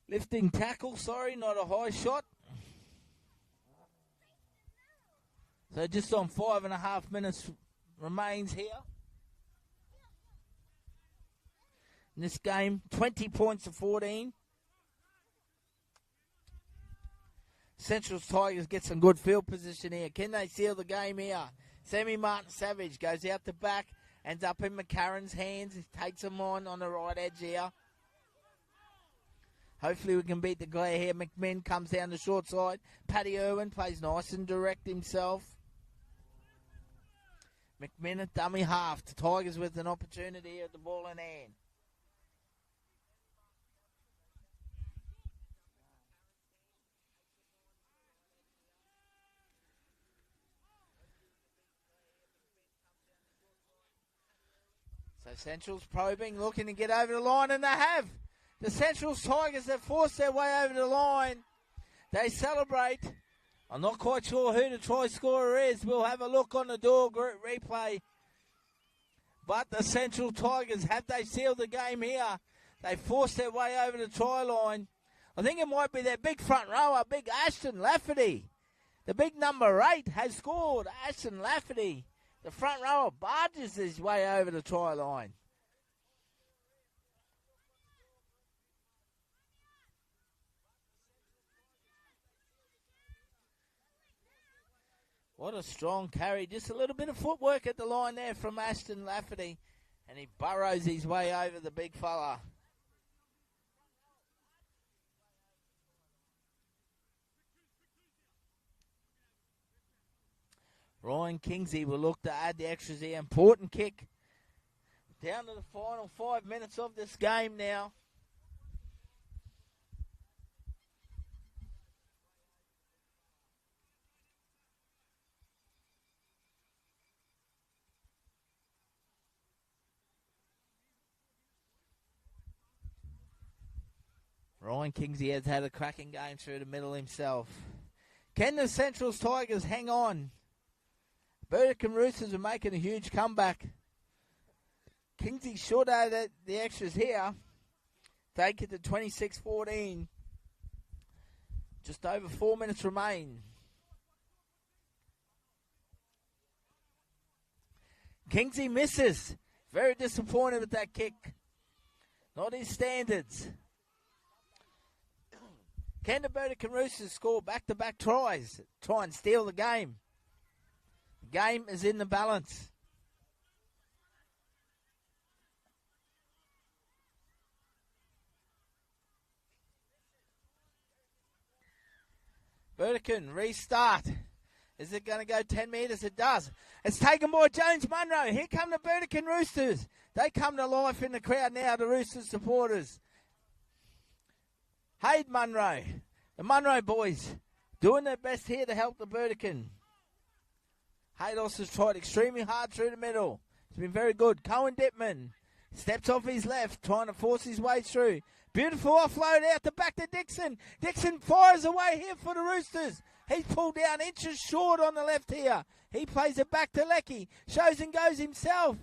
Lifting tackle, sorry, not a high shot. So just on 5.5 minutes remains here. In this game, 20 points to 14. Central's Tigers get some good field position here. Can they seal the game here? Sammy Martin Savage goes out the back, ends up in McCarran's hands. He takes him on the right edge here. Hopefully we can beat the glare here. McMinn comes down the short side. Paddy Irwin plays nice and direct himself. McMinn at dummy half. The Tigers with an opportunity at the ball in hand. So Central's probing, looking to get over the line, and they have. The Central's Tigers have forced their way over the line. They celebrate. I'm not quite sure who the try scorer is. We'll have a look on the door group replay. But the Central Tigers, have they sealed the game here? They forced their way over the try line. I think it might be their big front rower, big Ashton Lafferty. The big number 8 has scored, Ashton Lafferty. The front rower barges his way over the try line. What a strong carry. Just a little bit of footwork at the line there from Ashton Lafferty. And he burrows his way over the big fella. Ryan Kingsley will look to add the extras here. Important kick. Down to the final 5 minutes of this game now. Ryan Kingsley has had a cracking game through the middle himself. Can the Central's Tigers hang on? Burdekin Roosters are making a huge comeback. Kingsley short out the extras here. Take it to 26-14. Just over 4 minutes remain. Kingsley misses. Very disappointed with that kick. Not his standards. Can the Burdekin Roosters score back-to-back tries? Try and steal the game. The game is in the balance. Burdekin, restart. Is it going to go 10 metres? It does. It's taken by Jones Munro. Here come the Burdekin Roosters. They come to life in the crowd now, the Roosters supporters. Hayde Munro, the Munro boys, doing their best here to help the Burdekin. Haydos has tried extremely hard through the middle. It's been very good. Cohen Dittman steps off his left, trying to force his way through. Beautiful offload out the back to Dixon. Dixon fires away here for the Roosters. He's pulled down inches short on the left here. He plays it back to Lecky. Shows and goes himself.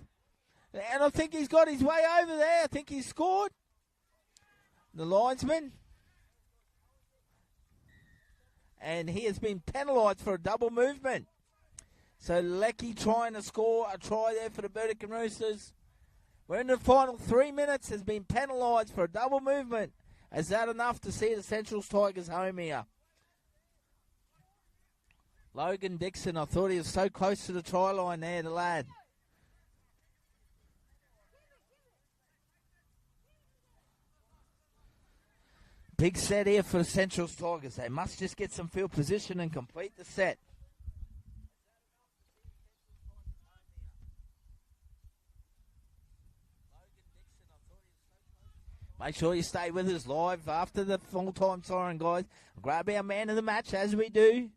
And I think he's got his way over there. I think he's scored. The linesman. And he has been penalised for a double movement. So Lecky trying to score a try there for the Burdekin Roosters. We're in the final 3 minutes. Has been penalised for a double movement. Is that enough to see the Central's Tigers home here? Logan Dixon, I thought he was so close to the try line there, the lad. Big set here for the Centrals Tigers. They must just get some field position and complete the set. Make sure you stay with us live after the full-time siren, guys. Grab our man of the match as we do.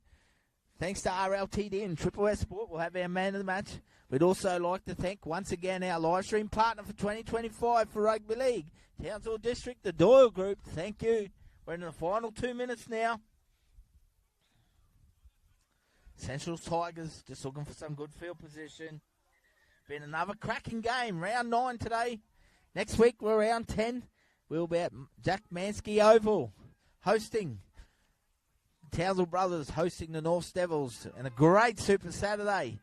Thanks to RLTD and Triple S Sport, we'll have our man of the match. We'd also like to thank once again our live stream partner for 2025 for Rugby League, Townsville District, the Doyle Group. Thank you. We're in the final 2 minutes now. Centrals Tigers just looking for some good field position. Been another cracking game. Round 9 today. Next week we're round 10. We'll be at Jack Mansky Oval hosting Townsville Brothers, hosting the North Devils, and a great Super Saturday,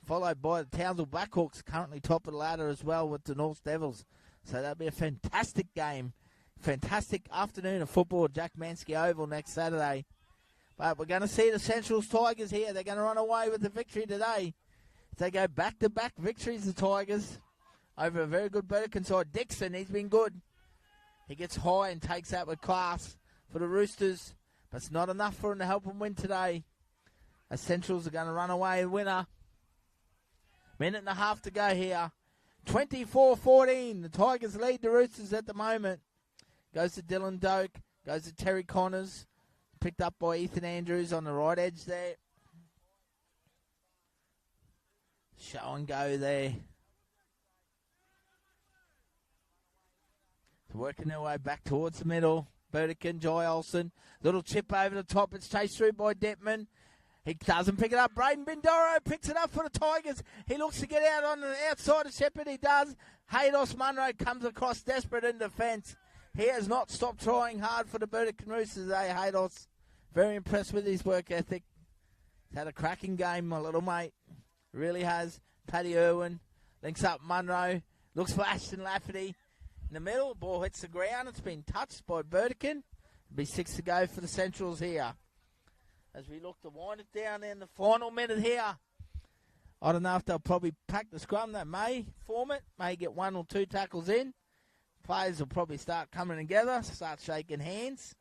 followed by the Townsville Blackhawks, currently top of the ladder as well with the North Devils. So that'll be a fantastic game, fantastic afternoon of football at Jack Mansky Oval next Saturday. But we're going to see the Centrals Tigers here. They're going to run away with the victory today. If they go back-to-back victories, the Tigers, over a very good Burdekin side. Dixon, he's been good. He gets high and takes that with class for the Roosters. But it's not enough for him to help him win today. The Centrals are going to run away with winner. Minute and a half to go here. 24-14. The Tigers lead the Roosters at the moment. Goes to Dylan Doak. Goes to Terry Connors. Picked up by Ethan Andrews on the right edge there. Show and go there. Working their way back towards the middle. Burdekin, Joy Olsen. Little chip over the top. It's chased through by Detman. He doesn't pick it up. Braden Bindoro picks it up for the Tigers. He looks to get out on the outside of Shepherd. He does. Haydos Munro comes across desperate in defence. He has not stopped trying hard for the Burdekin Roosters, Haydos. Very impressed with his work ethic. He's had a cracking game, my little mate. Really has. Paddy Irwin links up Munro. Looks for Ashton Lafferty. In the middle, ball hits the ground. It's been touched by Burdekin. It'll be 6 to go for the Centrals here. As we look to wind it down in the final minute here. I don't know if they'll probably pack the scrum. They may form it. May get 1 or 2 tackles in. Players will probably start coming together. Start shaking hands.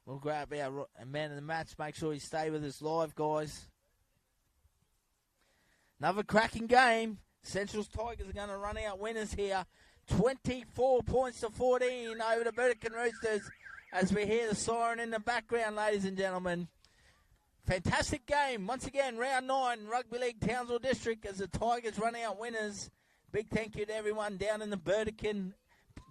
We'll grab our man of the match. Make sure you stay with us live, guys. Another cracking game. Centrals Tigers are going to run out winners here. 24 points to 14 over the Burdekin Roosters as we hear the siren in the background, ladies and gentlemen. Fantastic game. Once again, round 9, Rugby League Townsville District as the Tigers run out winners. Big thank you to everyone down in the Burdekin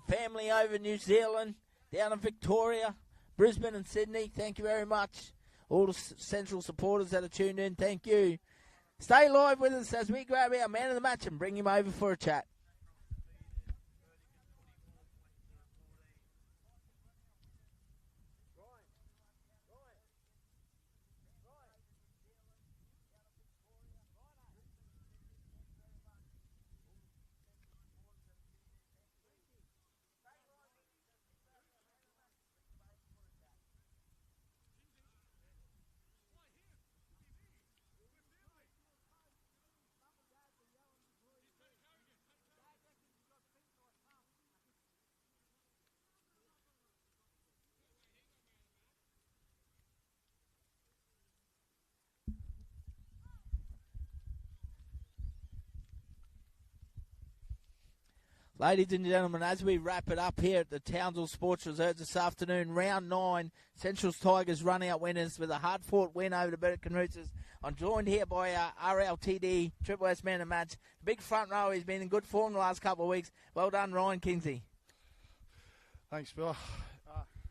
family over New Zealand, down in Victoria, Brisbane and Sydney. Thank you very much. All the Central supporters that are tuned in, thank you. Stay live with us as we grab our man of the match and bring him over for a chat. Ladies and gentlemen, as we wrap it up here at the Townsville Sports Reserve this afternoon, round 9, Centrals Tigers run out winners with a hard-fought win over the Burdekin Roosters. I'm joined here by RLTD, Triple S man of the match. Big front row, he's been in good form the last couple of weeks. Well done, Ryan Kingsley. Thanks, Bill.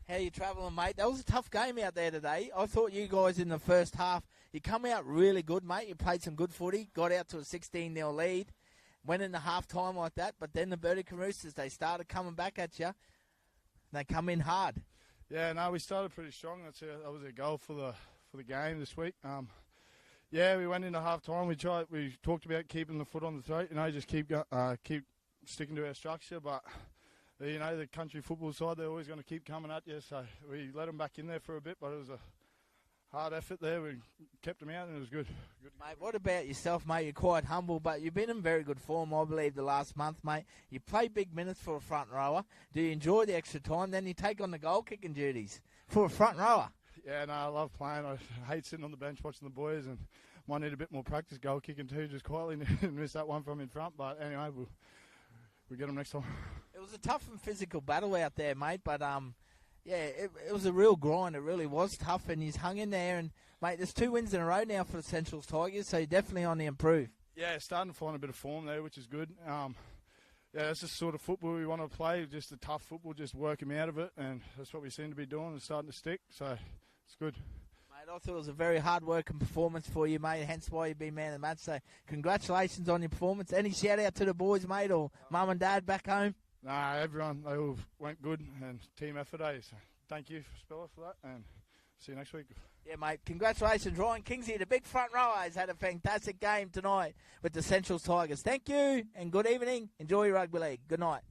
How you travelling, mate? That was a tough game out there today. I thought you guys in the first half, you come out really good, mate. You played some good footy, got out to a 16-0 lead. Went in the half-time like that, but then the Burdekin Roosters, they started coming back at you. They come in hard. Yeah, no, we started pretty strong. That was a goal for the game this week. Yeah, we went into half-time. We talked about keeping the foot on the throat, just keep sticking to our structure. But, the country football side, they're always going to keep coming at you. So we let them back in there for a bit, but it was a hard effort there. We kept them out and it was good. Mate, what about yourself, mate? You're quite humble, but you've been in very good form, I believe, the last month, mate. You play big minutes for a front rower. Do you enjoy the extra time? Then you take on the goal-kicking duties for a front rower. Yeah, no, I love playing. I hate sitting on the bench watching the boys, and might need a bit more practice goal-kicking too, just quietly and miss that one from in front. But anyway, we'll get them next time. It was a tough and physical battle out there, mate, but yeah, it was a real grind. It really was tough, and he's hung in there. And, mate, there's 2 wins in a row now for the Centrals Tigers, so you're definitely on the improve. Yeah, starting to find a bit of form there, which is good. Yeah, that's the sort of football we want to play, just a tough football, just work him out of it, and that's what we seem to be doing. It's starting to stick, so it's good. Mate, I thought it was a very hard-working performance for you, mate, hence why you've been man of the match. So congratulations on your performance. Any shout-out to the boys, mate, or mum and dad back home? Nah, everyone, they all went good, and team effort, so thank you, Speller, for that, and see you next week. Yeah, mate. Congratulations, Ryan Kingsley. The big front rower has had a fantastic game tonight with the Centrals Tigers. Thank you, and good evening. Enjoy your rugby league. Good night.